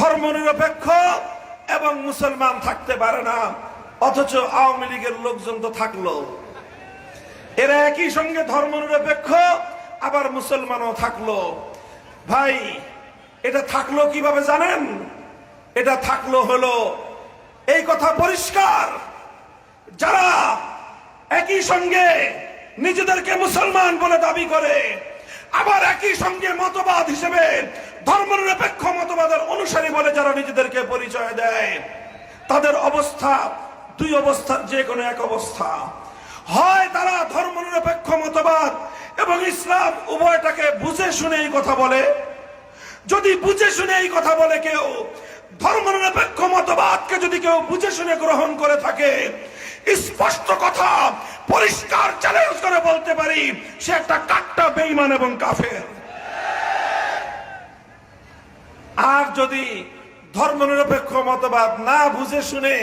ধর্মনিরপেক্ষ এবং মুসলমান থাকতে পারে না, অথচ আওয়ামী লীগের লোকজন তো থাকলো। এরা একই সঙ্গে ধর্মনিরপেক্ষ আবার মুসলমানও থাকলো। ভাই, এটা থাকলো কিভাবে জানেন? এটা থাকলো হলো, এই কথা পরিষ্কার, যারা একই সঙ্গে নিজেদেরকে মুসলমান বলে দাবি করে, আবার একই সঙ্গে মতবাদ হিসেবে ধর্মনিরপেক্ষ মতবাদের অনুসারী বলে যারা নিজেদেরকে পরিচয় দেয়, তাদের অবস্থা দুই অবস্থার যে কোনো এক অবস্থা। হয় তারা ধর্মনিরপেক্ষ মতবাদ এবং ইসলাম উভয়টাকে বুঝে শুনে এই কথা বলে। যদি বুঝে শুনে এই কথা বলে কেউ, ধর্মনিরপেক্ষ মতবাদকে যদি কেউ বুঝে শুনে গ্রহণ করে থাকে, স্পষ্ট কথা পরিষ্কার চ্যালেঞ্জ করে বলতে পারি, সে একটা কাট্টা বেঈমান এবং কাফের। আর যদি ধর্মনিরপেক্ষ মতবাদ না বুঝে শুনে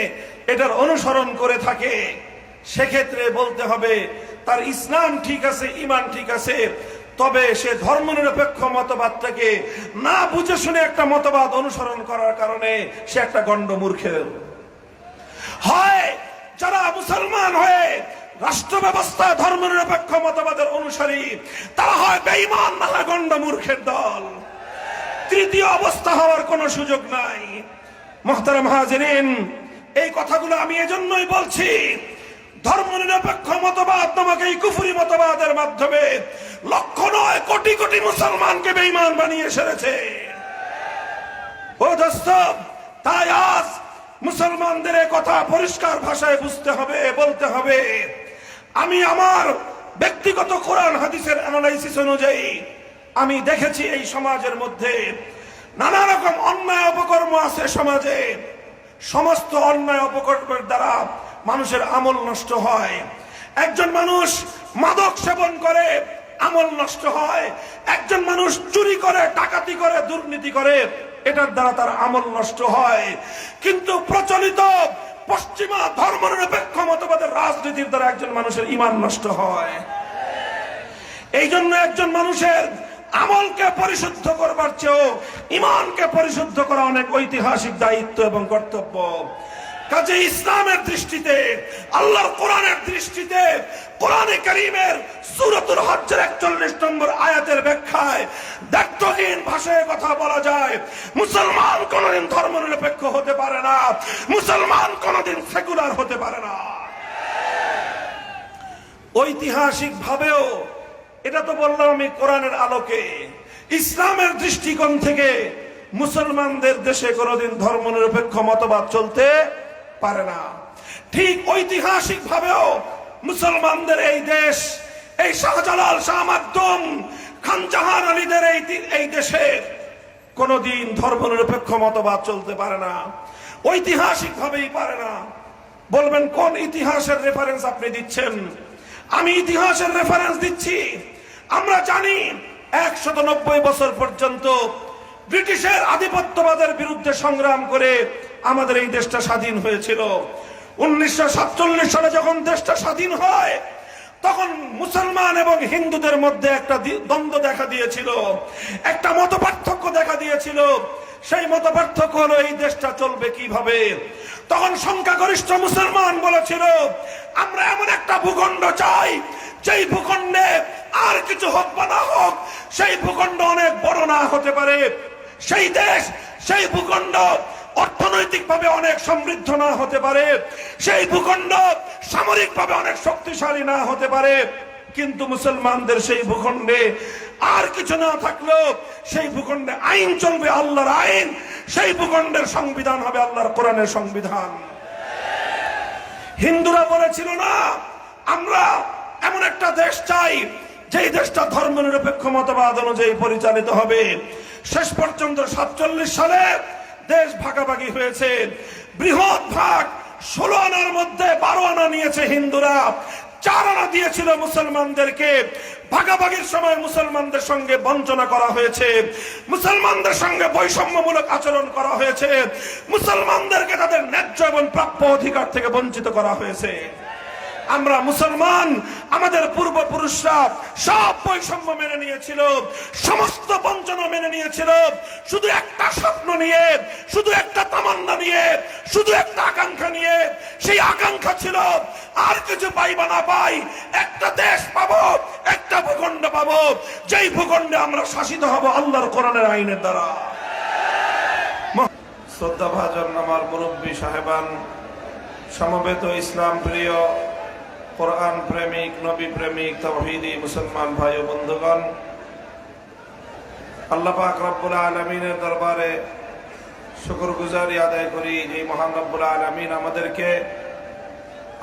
এটার অনুসরণ করে থাকে, সেক্ষেত্রে বলতে হবে তার ইসলাম ঠিক আছে, ঈমান ঠিক আছে, তবে সে ধর্মনিরপেক্ষ মতবাদটাকে না বুঝে শুনে একটা মতবাদ অনুসরণ করার কারণে সে একটা গণ্ড মূর্খের। হয় যারা মুসলমান হয়ে রাষ্ট্র ব্যবস্থা ধর্মনিরপেক্ষ মতবাদের অনুসারী, তারা হয় বেঈমান না হয় গণ্ড মূর্খের দল। তৃতীয় অবস্থা হওয়ার কোনো সুযোগ নাই। মুহতারাম হাজিরিন, এই কথাগুলো আমি এজন্যই বলছি, ধর্মনিরপেক্ষ মতবাদ নামক এই কুফরি মতবাদের মাধ্যমে লক্ষ নয় কোটি কোটি মুসলমানকে বেঈমান বানিয়ে সেরেছে। ও দোস্ত, তাই আজ মুসলমানদের কথা পরিষ্কার ভাষায় বুঝতে হবে, বলতে হবে। আমি আমার ব্যক্তিগত কোরআন হাদিসের অ্যানালাইসিস অনুযায়ী আমি দেখেছি এই সমাজের মধ্যে নানা রকম অন্যায় অপকর্ম আছে। সমাজে সমস্ত অন্যায় অপকর্মের দ্বারা মানুষের আমল নষ্ট হয়। একজন মানুষ মাদক সেবন করে, আমল নষ্ট হয়। একজন মানুষ চুরি করে, ডাকাতি করে, দুর্নীতি করে, এটার দ্বারা তার আমল নষ্ট হয়। কিন্তু প্রচলিত পশ্চিমা ধর্মনিরপেক্ষ মতবাদের রাজনীতির দ্বারা একজন মানুষের ঈমান নষ্ট হয়। এই জন্য একজন মানুষের আমলকে পরিশুদ্ধ করবার চেয়েও ঈমানকে পরিশুদ্ধ করা অনেক ঐতিহাসিক দায়িত্ব এবং কর্তব্য। কাজে ইসলামের দৃষ্টিতে, আল্লাহর কোরআনের দৃষ্টিতে, কোরআনে কারীমের সূরাতুল হজ্জের 41 নম্বর আয়াতের ব্যাখ্যায় দায়িত্বহীন ভাষায় কথা বলা যায়, মুসলমান কোনদিন ধর্মনিরপেক্ষ হতে পারে না, মুসলমান কোনদিন সেকুলার হতে পারে না। ঐতিহাসিক ভাবেও, এটা তো বললাম আমি কোরআনের আলোকে, ইসলামের দৃষ্টিকোণ থেকে মুসলমানদের দেশে কোনদিন ধর্মনিরপেক্ষ মতবাদ চলতে পারে না। ঠিক ঐতিহাসিক ভাবেও মুসলমানদের এই দেশ, এই শাহজালাল, শাহ মাকদুম, খান জাহান আলীদের এই দেশে কোনদিন ধর্মনিরপেক্ষ মতবাদ চলতে পারে না, ঐতিহাসিক ভাবেই পারে না। বলবেন কোন ইতিহাসের রেফারেন্স আপনি দিচ্ছেন? আমি ইতিহাসের রেফারেন্স দিচ্ছি। আমরা জানি 190 বছর পর্যন্ত ব্রিটিশের আধিপত্যবাদের বিরুদ্ধে সংগ্রাম করে আমাদের এই দেশটা স্বাধীন হয়েছিল। 1947 সালে যখন দেশটা স্বাধীন হয়, তখন মুসলমান এবং হিন্দুদের মধ্যে একটা দ্বন্দ্ব দেখা দিয়েছিল, একটা মতপার্থক্য দেখা দিয়েছিল। সেই মতপার্থক্য হলো এই দেশটা চলবে কিভাবে। তখন সংখ্যাগরিষ্ঠ মুসলমান বলেছিল, আমরা এমন একটা ভূখণ্ড চাই, যেই ভূখণ্ডে আর কিছু হোক বা না হোক, সেই ভূখণ্ড অনেক বড় না হতে পারে, সেই দেশ, সেই ভূখণ্ড অর্থনৈতিকভাবে অনেক সমৃদ্ধ না হতে পারে, সেই ভূখণ্ড সামরিকভাবে অনেক শক্তিশালী না হতে পারে, কিন্তু মুসলমানদের সেই ভূখণ্ডে আর কিছু না থাকলেও সেই ভূখণ্ডে আইন চলবে, আল্লাহর আইন। সেই ভূখণ্ডের সংবিধান হবে আল্লাহর কোরআনের সংবিধান। হিন্দুরা বলেছিল না, আমরা এমন একটা দেশ চাই যেই দেশটা ধর্মনিরপেক্ষ মতবাদ অনুযায়ী পরিচালিত হবে। শেষ পর্যন্ত 47 সালে দেশ ভাগাভাগি হয়েছে। বৃহৎ ভাগ 16 আনার মধ্যে 12 আনা নিয়েছে হিন্দুরা, 4 আনা দিয়েছিল মুসলমানদেরকে। ভাগাভাগির সময় মুসলমানদের সঙ্গে বঞ্চনা করা হয়েছে, মুসলমানদের সঙ্গে বৈষম্যমূলক আচরণ করা হয়েছে, মুসলমানদেরকে তাদের ন্যায্য এবং প্রাপ্য অধিকার থেকে বঞ্চিত করা হয়েছে। আমরা মুসলমান, আমাদের পূর্বপুরুষরা সব বৈষম্য মেনে নিয়েছিল, সমস্ত বঞ্চনা মেনে নিয়েছিল, শুধু একটা স্বপ্ন নিয়ে, শুধু একটা তামান্না নিয়ে, শুধু একটা আকাঙ্ক্ষা নিয়ে। সেই আকাঙ্ক্ষা ছিল আর কিছু পাই বা না পাই, একটা দেশ পাবো, একটা ভূখণ্ড পাবো, যেই ভূখণ্ডে আমরা শাসিত হব আল্লাহর কোরআনের আইনের দ্বারা। শ্রদ্ধাভাজন আমার মুরব্বী সাহেবান, সমবেত ইসলাম প্রিয়, কোরআন প্রেমিক, নবী প্রেমিক, তাওহীদি মুসলমান ভাই ও বন্ধুগণ, আল্লাহ পাক রব্বুল আলামিনের দরবারে শুকরগুজারি আদায় করি যে মহান রব্বুল আলামিন আমাদেরকে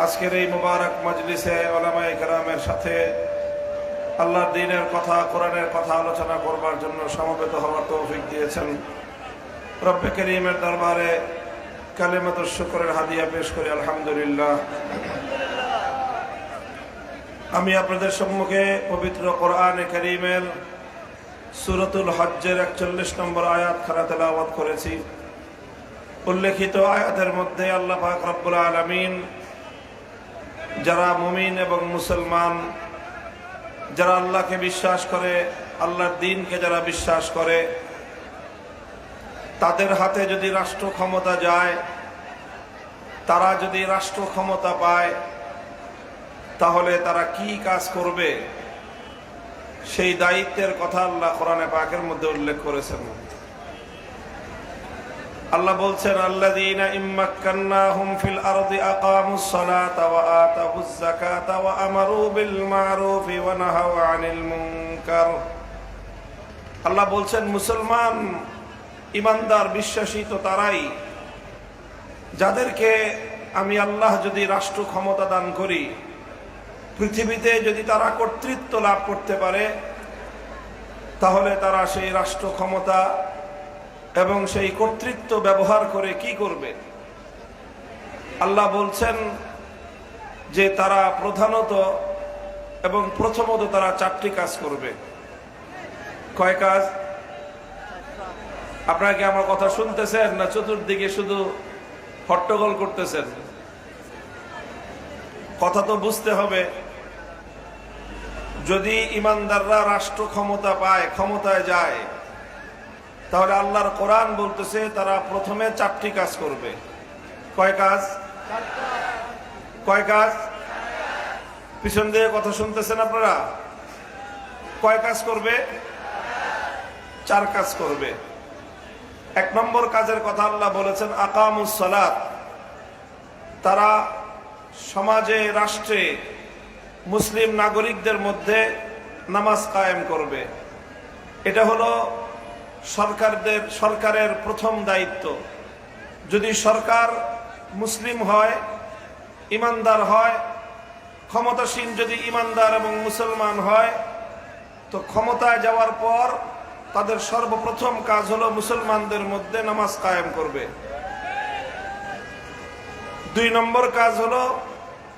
আজকের এই মুবারক মজলিসে উলামায়ে কেরামের সাথে আল্লাহর দ্বীনের কথা, কোরআনের কথা আলোচনা করবার জন্য সমবেত হওয়ার তৌফিক দিয়েছেন। রব্বে করিমের দরবারে কালিমাতুশ শুকরের হাদিয়া পেশ করি আলহামদুলিল্লাহ। আমি আপনাদের সম্মুখে পবিত্র কোরআনে কারীমের সূরাতুল হজ্জের 41 নম্বর আয়াত খানা তেলাওয়াত করেছি। উল্লেখিত আয়াতের মধ্যে আল্লাহ পাক রব্বুল আলামিন যারা মুমিন এবং মুসলমান, যারা আল্লাহকে বিশ্বাস করে, আল্লাহর দ্বীনকে যারা বিশ্বাস করে, তাদের হাতে যদি রাষ্ট্র ক্ষমতা যায়, তারা যদি রাষ্ট্র ক্ষমতা পায়, তাহলে তারা কি কাজ করবে সেই দায়িত্বের কথা আল্লাহ কোরআনে পাকের মধ্যে উল্লেখ করেছেন। আল্লাহ বলছেন, আল্লাযীনা ইম্মাক্কান্নাহুম ফিল আরদি আকামুস সালাতা ওয়া আতাউয যাকাতা ওয়া আমারু বিল মা'রুফি ওয়া নাহাউ আনিল মুনকার। আল্লাহ বলছেন, মুসলমান ইমানদার বিশ্বাসী তো তারাই যাদেরকে আমি আল্লাহ যদি রাষ্ট্র ক্ষমতা দান করি, পৃথিবীতে যদি তারা কর্তৃত্ব লাভ করতে পারে, তাহলে তারা সেই রাষ্ট্র ক্ষমতা এবং সেই কর্তৃত্ব ব্যবহার করে কি করবে? আল্লাহ বলছেন যে তারা প্রধানত এবং প্রথমত তারা 4টি কাজ করবে। কয় কাজ? আপনারা কি আমার কথা শুনতেছেন না চতুর্দিকে শুধু হট্টগোল করতেছেন? কথা তো বুঝতে হবে। যদি ইমানদাররা রাষ্ট্র ক্ষমতা পায়, ক্ষমতায় যায়, তাহলে আল্লাহর কোরআন বলতেছে তারা প্রথমে 4টি কাজ করবে। কয় কাজ? কয় কাজ? পিছন দিয়ে কথা শুনতেছেন আপনারা? কয় কাজ করবে? 4 কাজ করবে। 1 নম্বর কাজের কথা আল্লাহ বলেছেন আকামুস সালাত। তারা সমাজে, রাষ্ট্রে, মুসলিম নাগরিকদের মধ্যে নামাজ কায়েম করবে। এটা হলো সরকারের প্রথম দায়িত্ব। যদি সরকার মুসলিম হয়, ইমানদার হয়, ক্ষমতাসীন যদি ইমানদার এবং মুসলমান হয়, তো ক্ষমতায় যাওয়ার পর তাদের সর্বপ্রথম কাজ হলো মুসলমানদের মধ্যে নামাজ কায়েম করবে। 2 নম্বর কাজ হলো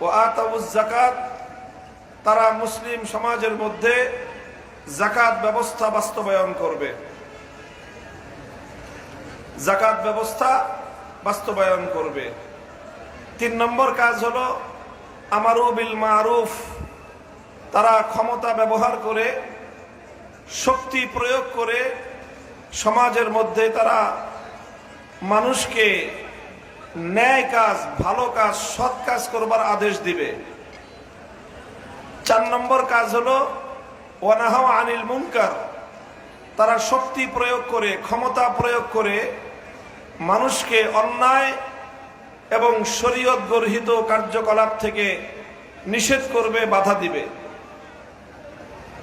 ওয়া আতাউয যাকাত। তারা মুসলিম সমাজের মধ্যে যাকাত ব্যবস্থা বাস্তবায়ন করবে। যাকাত ব্যবস্থা বাস্তবায়ন করবে। 3 নম্বর কাজ হলো আমারু বিল মা'রুফ। তারা ক্ষমতা ব্যবহার করে, শক্তি প্রয়োগ করে সমাজের মধ্যে তারা মানুষকে ন্যায় কাজ, ভালো কাজ, সৎ কাজ করবার আদেশ দিবে। 4 নম্বর কাজ হলো ওয়া নাহাউ আনিল মুনকার। তারা শক্তি প্রয়োগ করে, ক্ষমতা প্রয়োগ করে মানুষকে অন্যায় এবং শরীয়ত গর্হিত কার্যকলাপ থেকে নিষেধ করবে, বাধা দিবে।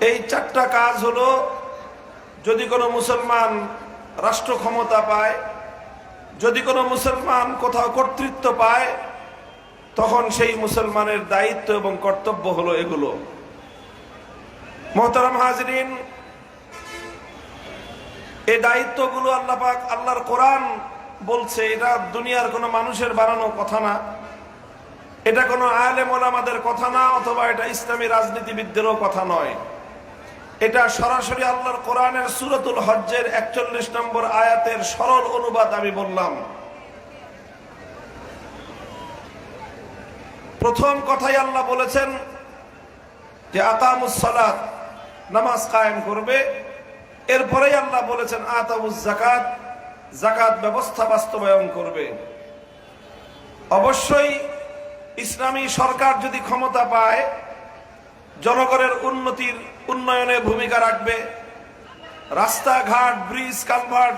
এই 4টা কাজ হলো যদি কোনো মুসলমান রাষ্ট্র ক্ষমতা পায়, যদি কোনো মুসলমান কোথাও কর্তৃত্ব পায়, তখন সেই মুসলমানের দায়িত্ব এবং কর্তব্য হলো এগুলো। মোহতারাম হাজরিন, এই দায়িত্বগুলো আল্লাহ পাক, আল্লাহর কোরআন বলছে। এটা দুনিয়ার কোনো মানুষের বানানো কথা না, এটা কোনো আলেম ওলামাদের কথা না, অথবা এটা ইসলামী রাজনীতিবিদদেরও কথা নয়। এটা সরাসরি আল্লাহর কোরআনের সূরাতুল হজ্জের 41 নম্বর আয়াতের সরল অনুবাদ আমি বললাম। প্রথম কথাই আল্লাহ বলেছেন যে আকামুস সালাত, নামাজ কায়েম করবে। এরপরেই আল্লাহ বলেছেন আতাউজ যাকাত, যাকাত ব্যবস্থা বাস্তবায়ন করবে। অবশ্যই ইসলামী সরকার যদি ক্ষমতা পায়, জনগণের উন্নয়নে ভূমিকা রাখবে, রাস্তাঘাট, ব্রিজ, কালভার্ট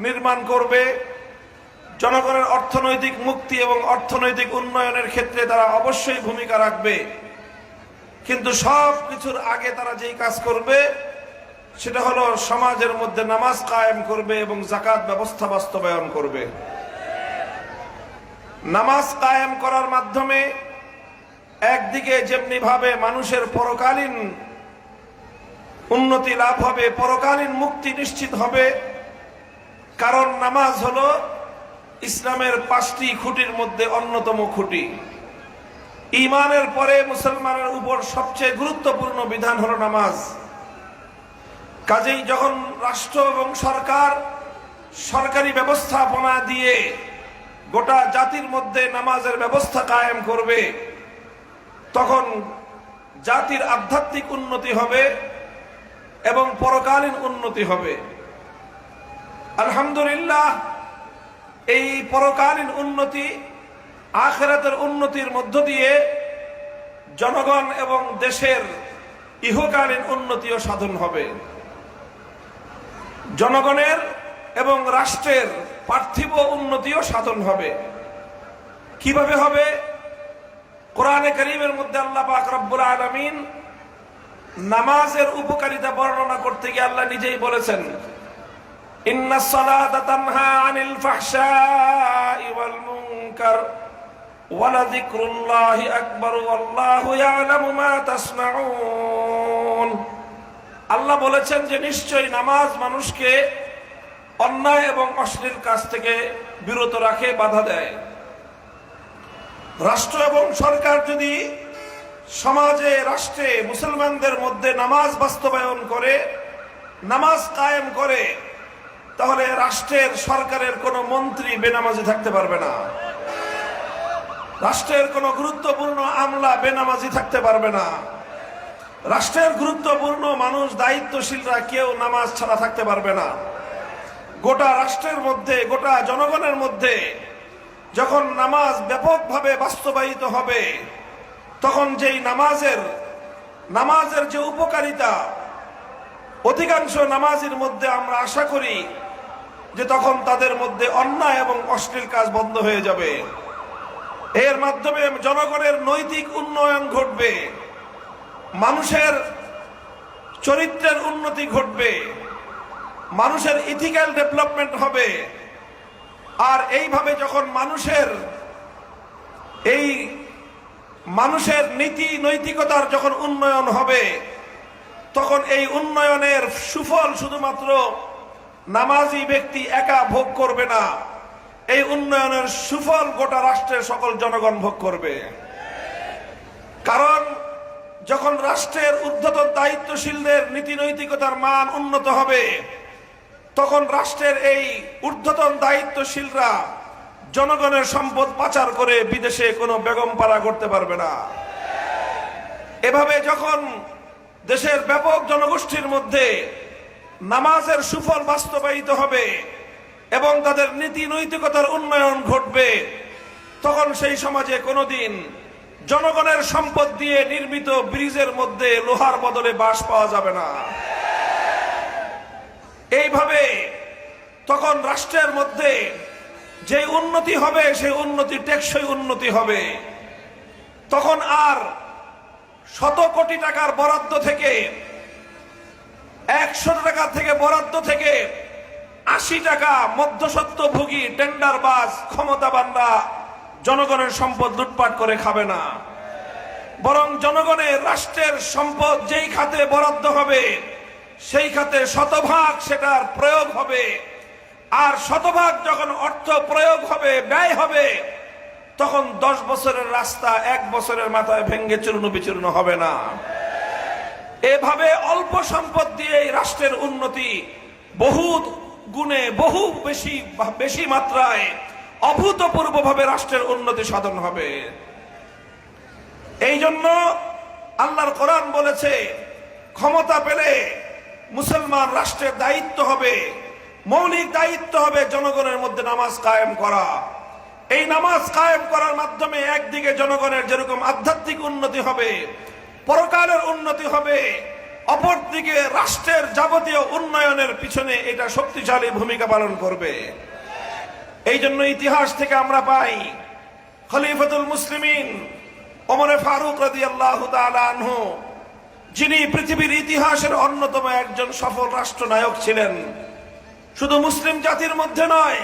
নির্মাণ করবে, জনগণের অর্থনৈতিক মুক্তি এবং অর্থনৈতিক উন্নয়নের ক্ষেত্রে তারা অবশ্যই ভূমিকা রাখবে। কিন্তু সব কিছুর আগে তারা যেই কাজ করবে সেটা হলো সমাজের মধ্যে নামাজ কায়েম করবে এবং যাকাত ব্যবস্থা বাস্তবায়ন করবে। নামাজ কায়েম করার মাধ্যমে একদিকে যেমনি ভাবে মানুষের পরকালীন উন্নতি লাভ হবে, পরকালীন মুক্তি নিশ্চিত হবে। কারণ নামাজ হলো ইসলামের 5টি খুঁটির মধ্যে অন্যতম খুঁটি। ঈমানের পরে মুসলমানের উপর সবচেয়ে গুরুত্বপূর্ণ বিধান হলো নামাজ। কাজেই যখন রাষ্ট্র এবং সরকার সরকারি ব্যবস্থাপনা দিয়ে গোটা জাতির মধ্যে নামাজের ব্যবস্থা কায়েম করবে, তখন জাতির আধ্যাত্মিক উন্নতি হবে এবং পরকালীন উন্নতি হবে। আলহামদুলিল্লাহ, এই পরকালীন উন্নতি, আখিরাতের উন্নতির মধ্য দিয়ে জনগণ এবং দেশের ইহকালীন উন্নতিও সাধন হবে। জনগণের এবং রাষ্ট্রের পার্থিব উন্নতিও সাধন হবে। কিভাবে হবে? কোরআনে কারীমের মধ্যে আল্লাহ পাক রব্বুল আলামিন নামাজের উপকারিতা বর্ণনা করতে গিয়ে আল্লাহ নিজেই বলেছেন, ইন্নাস সালাতা তানহা আনিল ফাহশাই ওয়াল মুনকার ওয়া লাযিকরুল্লাহি আকবার ওয়াল্লাহু ইয়ালামু মা তাসনাউন। আল্লাহ বলেছেন যে নিশ্চয়ই নামাজ মানুষকে অন্যায় এবং অশ্লীল কাজ থেকে বিরত রাখে, বাধা দেয়। রাষ্ট্র এবং সরকার যদি সমাজে, রাষ্ট্রে, মুসলমানদের মধ্যে নামাজ বাস্তবায়ন করে, নামাজ কায়েম করে, তাহলে রাষ্ট্রের, সরকারের কোনো মন্ত্রী বেনামাজি থাকতে পারবে না। রাষ্ট্রের কোনো গুরুত্বপূর্ণ আমলা বেনামাজি থাকতে পারবে না। রাষ্ট্রের গুরুত্বপূর্ণ মানুষ, দায়িত্বশীলরা কেউ নামাজ ছাড়া থাকতে পারবে না। গোটা রাষ্ট্রের মধ্যে, গোটা জনগণের মধ্যে যখন নামাজ ব্যাপকভাবে বাস্তবায়িত হবে, তখন যেই নামাজের যে উপকারিতা, অধিকাংশ নামাজের মধ্যে আমরা আশা করি যে তখন তাদের মধ্যে অন্যায় এবং অশ্লীল কাজ বন্ধ হয়ে যাবে। এর মাধ্যমে জনগণের নৈতিক উন্নয়ন ঘটবে, মানুষের চরিত্রের উন্নতি ঘটবে, মানুষের ইথিক্যাল ডেভেলপমেন্ট হবে। আর এইভাবে যখন মানুষের নীতি নৈতিকতার যখন উন্নয়ন হবে, তখন এই উন্নয়নের সুফল শুধুমাত্র নামাজি ব্যক্তি একা ভোগ করবে না, এই উন্নয়নের সুফল গোটা রাষ্ট্রের সকল জনগণ ভোগ করবে। কারণ যখন রাষ্ট্রের ঊর্ধ্বতন দায়িত্বশীলদের নীতি নৈতিকতার মান উন্নত হবে, তখন রাষ্ট্রের এই ঊর্ধ্বতন দায়িত্বশীলরা জনগণের সম্পদ পাচার করে বিদেশে কোনো বেগম পাড়া করতে পারবে না। এভাবে যখন দেশের ব্যাপক জনগোষ্ঠীর মধ্যে নামাজের সুফল বাস্তবায়িত হবে এবং তাদের নীতি নৈতিকতার উন্নয়ন ঘটবে, তখন সেই সমাজে কোনোদিন জনগণের সম্পদ দিয়ে নির্মিত ব্রিজের মধ্যে লোহার বদলে বাঁশ পাওয়া যাবে না। এইভাবে তখন রাষ্ট্রের মধ্যে যে উন্নতি হবে, সেই উন্নতি টেকসই উন্নতি হবে। তখন আর শত কোটি টাকার বরাদ্দ থেকে, 100 টাকা থেকে বরাদ্দ থেকে 80 টাকা মধ্যস্বত্বভোগী টেন্ডারবাজ ক্ষমতাবানরা জনগণের সম্পদ লুটপাট করে খাবে না। বরং জনগণের, রাষ্ট্রের সম্পদ যেই খাতে বরাদ্দ হবে, সেই খাতে শতভাগ সেটার প্রয়োগ হবে। আর শতভাগ যখন অর্থ প্রয়োগ হবে, ব্যয় হবে, তখন 10 বছরের রাস্তা 1 বছরের মাথায় ভেঙ্গে চূর্ণ বিচূর্ণ হবে না। এভাবে অল্প সম্পদ দিয়ে এই রাষ্ট্রের উন্নতি বহু গুণে, বহু বেশি মাত্রায়, অভূতপূর্বভাবে রাষ্ট্রের উন্নতি সাধন হবে। এই জন্য আল্লাহর কোরআন বলেছে, ক্ষমতা পেলে মুসলমান রাষ্ট্রের দায়িত্ব হবে, মৌলিক দায়িত্ব হবে জনগণের মধ্যে নামাজ কায়েম করা। এই নামাজ কায়েম করার মাধ্যমে একদিকে জনগণের যেরকম আধ্যাত্মিক উন্নতি হবে, পরকালের উন্নতি হবে, অপরদিকে রাষ্ট্রের যাবতীয় উন্নয়নের পিছনে এটা শক্তিশালী ভূমিকা পালন করবে। এই জন্য ইতিহাস থেকে আমরা পাই, খলিফাতুল মুসলিমিন ওমর ফারুক রাদিয়াল্লাহু তাআলা আনহু, যিনি পৃথিবীর ইতিহাসের অন্যতম একজন সফল রাষ্ট্রনায়ক ছিলেন, শুধু মুসলিম জাতির মধ্যে নয়,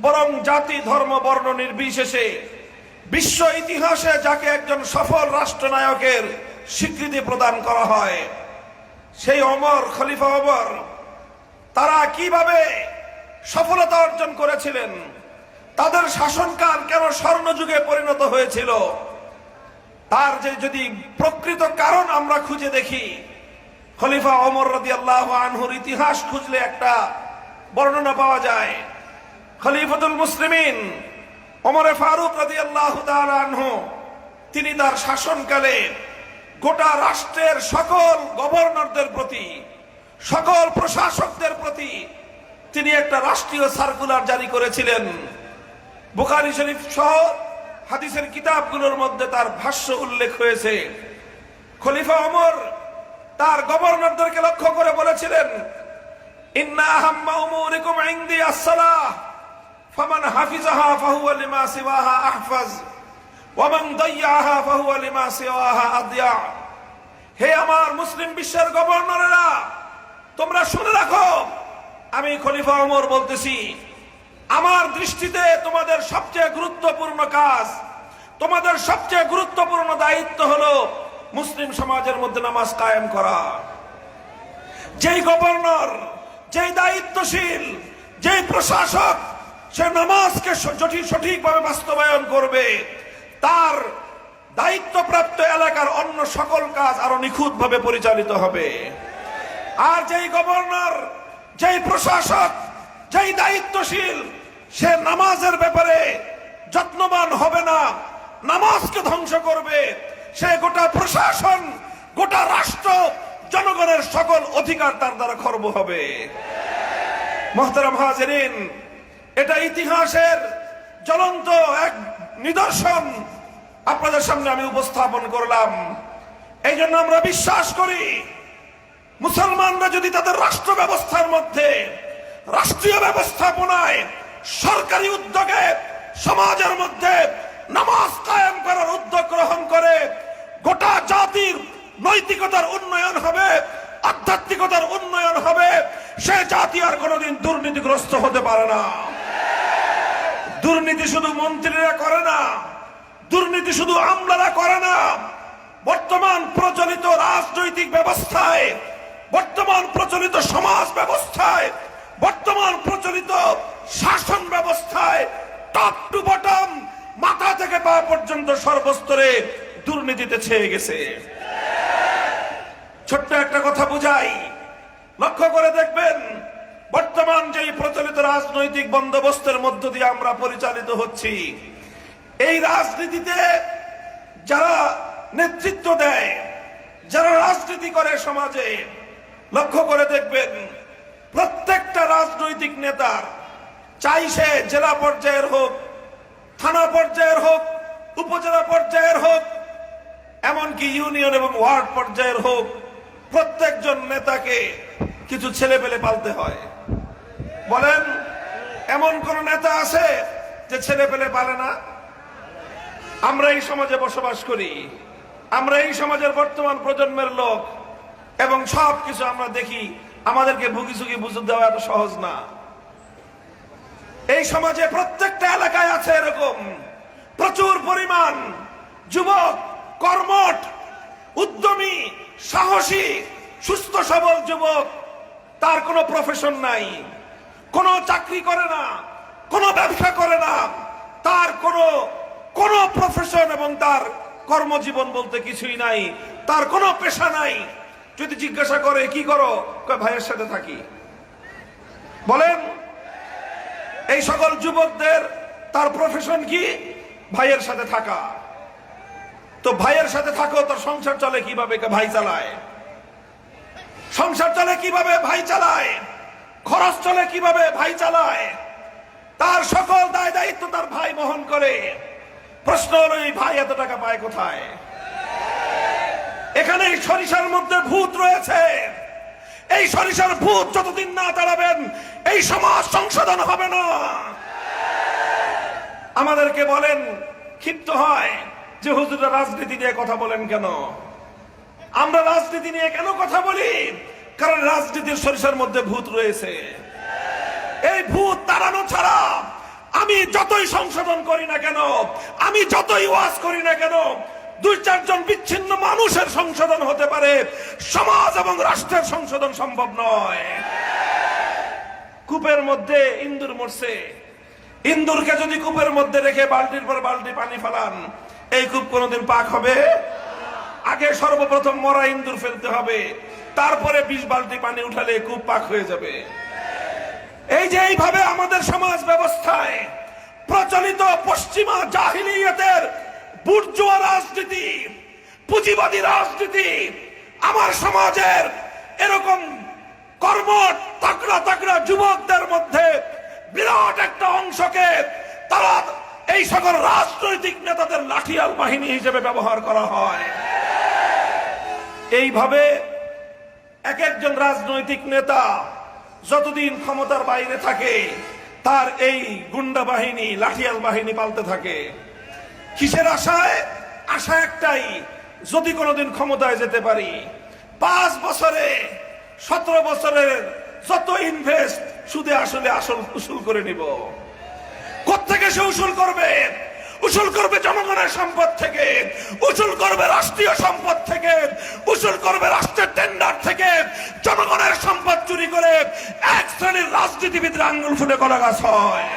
বরং জাতি ধর্ম বর্ণ নির্বিশেষে বিশ্ব ইতিহাসে যাকে একজন সফল রাষ্ট্রনায়কের স্বীকৃতি প্রদান করা হয়, সেই ওমর, খলিফা ওমর, তারা কিভাবে সফলতা অর্জন করেছিলেন, তাদের শাসনকাল কেন স্বর্ণযুগে পরিণত হয়েছিল, তার যে যদি প্রকৃত কারণ আমরা খুঁজে দেখি, খলিফা ওমর রাদিয়াল্লাহু আনহুর ইতিহাস খুঁজলে একটা বর্ণনা পাওয়া যায়। খলিফাতুল মুসলিমিন ওমর ফারুক রাদিয়াল্লাহু তাআলা আনহু, তিনি তার শাসনকালে গোটা রাষ্ট্রের সকল গভর্নরদের প্রতি, সকল প্রশাসকদের প্রতি তিনি একটা রাষ্ট্রীয় সার্কুলার জারি করেছিলেন। বুখারী শরীফ সহ হাদিসের কিতাবগুলোর মধ্যে তার ভাষ্য উল্লেখ হয়েছে। খলিফা ওমর তার গভর্নরদেরকে লক্ষ্য করে বলেছিলেন, ইন্না আহাম্মা উমুরিকুম ইনদি আস-সালাহ ফামান হাফিজাহা ফাহুয়া লিমা সিওয়াহা আহফাজ ওয়া মান দাইয়াহা ফাহুয়া লিমা সিওয়াহা আদিয়া। হে আমার মুসলিম বিশ্বের গভর্নরেরা, তোমরা শুনে রাখো, আমি খলিফা ওমর বলতেছি, আমার দৃষ্টিতে তোমাদের সবচেয়ে গুরুত্বপূর্ণ কাজ, তোমাদের সবচেয়ে গুরুত্বপূর্ণ দায়িত্ব হলো মুসলিম সমাজের মধ্যে নামাজ কায়েম করা। যেই গভর্নর, যেই দায়িত্বশীল, যেই প্রশাসক সে নামাজকে সঠিকভাবে বাস্তবায়ন করবে, তার দায়িত্বপ্রাপ্ত এলাকার অন্য সকল কাজ আরো নিখুঁতভাবে পরিচালিত হবে। আর যেই গভর্নর, যেই প্রশাসক, যেই দায়িত্বশীল সে নামাজের ব্যাপারে যত্নবান হবে না, নামাজকে ধ্বংস করবে, সে গোটা প্রশাসন, গোটা রাষ্ট্র, জনগণের সকল অধিকার তার দ্বারা খর্ব হবে। মুহতারাম হাজিরিন, এটা ইতিহাসের জ্বলন্ত এক নিদর্শন আপনাদের সামনে আমি উপস্থাপন করলাম। এই জন্য আমরা বিশ্বাস করি, মুসলমানরা যদি তাদের রাষ্ট্র ব্যবস্থার মধ্যে, রাষ্ট্রীয় ব্যবস্থাপনায়, সরকারি উদ্যোগে সমাজের মধ্যে নামাজ কায়েম করার উদ্যোগ গ্রহণ করে, গোটা জাতির নৈতিকতার উন্নয়ন হবে, আধ্যাত্মিকতার উন্নয়ন হবে। সে জাতি আর কোনোদিন দুর্নীতিগ্রস্ত হতে পারে না। দুর্নীতি শুধু মন্ত্রীরা করে না, দুর্নীতি শুধু আমলারা করে না। বর্তমান প্রচলিত রাজনৈতিক ব্যবস্থায়, বর্তমান প্রচলিত সমাজ ব্যবস্থায়, বর্তমান প্রচলিত শাসন ব্যবস্থায় টপ টু বটম, মাথা থেকে পা পর্যন্ত সর্বস্তরে দুর্নীতিতে ছেয়ে গেছে। ছোট্ট একটা কথা বুঝাই, লক্ষ্য করে দেখবেন, বর্তমান যে প্রচলিত রাজনৈতিক বন্দোবস্তের মধ্য দিয়ে আমরা পরিচালিত হচ্ছি, এই রাজনীতিতে যারা নেতৃত্ব দেয়, যারা রাজনীতি করে সমাজে, লক্ষ্য করে দেখবেন প্রত্যেকটা রাজনৈতিক নেতার, চাই সে জেলা পর্যায়ের হোক, থানা পর্যায়ের হোক, উপজেলা পর্যায়ের হোক, এমনকি ইউনিয়ন এবং ওয়ার্ড পর্যায়ের হোক, প্রত্যেকজন নেতাকে কিছু ছেলে পেলে পালতে হয়। বলেন, এমন কোন নেতা আছে যে ছেলে পেলে পালে না? আমরা এই সমাজে বসবাস করি, আমরা এই সমাজের বর্তমান প্রজন্মের লোক, এবং সবকিছু আমরা দেখি। আমাদেরকে ভুগিচুগি বুঝে দেওয়া এত সহজ না। এই সমাজে প্রত্যেকটা এলাকায় আছে এরকম প্রচুর পরিমাণ যুবক, কর্মঠ, উদ্যমী, সাহসী, সুস্থ সবল যুবক। তার কোনো প্রফেশন নাই, কোনো চাকরি করে না, কোনো ব্যবসা করে না, তার কোনো প্রফেশন এবং তার কর্মজীবন বলতে কিছুই নাই, তার কোনো পেশা নাই। যদি জিজ্ঞাসা করে কি করো, কয় ভাইয়ের সাথে থাকি। বলেন, এই সকল যুবকদের তার প্রফেশন কি? ভাইয়ের সাথে থাকা। তো তো ভাইয়ের সাথে থাকো, তোর সংসার চলে কিভাবে? ভাই চালায়। সংসার চলে কিভাবে? ভাই চালায়। খরচ চলে কিভাবে? ভাই চালায়। তার সকল দায় দায়িত্ব তার ভাই বহন করে। প্রশ্ন হলো, এই ভাই এত টাকা পায় কোথায়? এখানে এই সরিষার মধ্যে ভূত রয়েছে। এই সরিষার ভূত যতদিন না তাড়াবেন এই সমাজ সংশোধন হবে না। আমাদেরকে বলেন, ক্ষিপ্ত হয় যে হুজুররা রাজনীতি নিয়ে কথা বলেন কেন? আমরা রাজনীতি নিয়ে কেন কথা বলি? কারণ রাজনীতির সরিষার মধ্যে ভূত রয়েছে। এই ভূত তাড়ানো ছাড়া আমি যতই সংশোধন করি না কেন, আমি যতই ওয়াজ করি না কেন, 2-4 বিচ্ছিন্ন মানুষের সংশোধন হতে পারে, সমাজ এবং রাষ্ট্রের সংশোধন সম্ভব নয়। কূপের মধ্যে ইন্দুর মরছে, ইন্দুরকে যদি কূপের মধ্যে রেখে বালতির পর বালতি পানি ফেলান, এই কূপ কোনোদিন পাক হবে? আগে সর্বপ্রথম মরা ইন্দুর ফেলতে হবে, তারপরে 20 বালতি পানি উঠালে কূপ পাক হয়ে যাবে। এই যে এইভাবে আমাদের সমাজ ব্যবস্থায় প্রচলিত পশ্চিমা জাহিলিয়াতের বুর্জোয়া রাজনীতি, পুঁজিবাদী রাজনীতি আমার সমাজের এরকম কর্মঠ তাগড়া তাগড়া যুবকদের মধ্যে বিরাট একটা অংশকে তারা এই সকল রাজনৈতিক নেতাদের লাঠিয়াল বাহিনী হিসেবে ব্যবহার করা হয়। এইভাবে এক একজন রাজনৈতিক নেতা যতদিন ক্ষমতার বাইরে থাকে তার এই গুন্ডা বাহিনী, লাঠিয়াল বাহিনী পালতে থাকে। কিসের আশায়? আশা একটাই, যদি কোনোদিন ক্ষমতায় যেতে পারি, 5 বছরে 17 বছরের যত ইনভেস্ট সুদে আসলে আসল উসুল করে নিব। কোত্থেকে সে উসুল করবে? উসুল করবে জনগণের সম্পদ থেকে, উসুল করবে রাষ্ট্রীয় সম্পদ থেকে, উসুল করবে রাষ্ট্রের টেন্ডার থেকে। জনগণের সম্পদ চুরি করে এক শ্রেণীর রাজনীতিবিদরা আঙ্গুল ফুটে কলা গাছ হয়।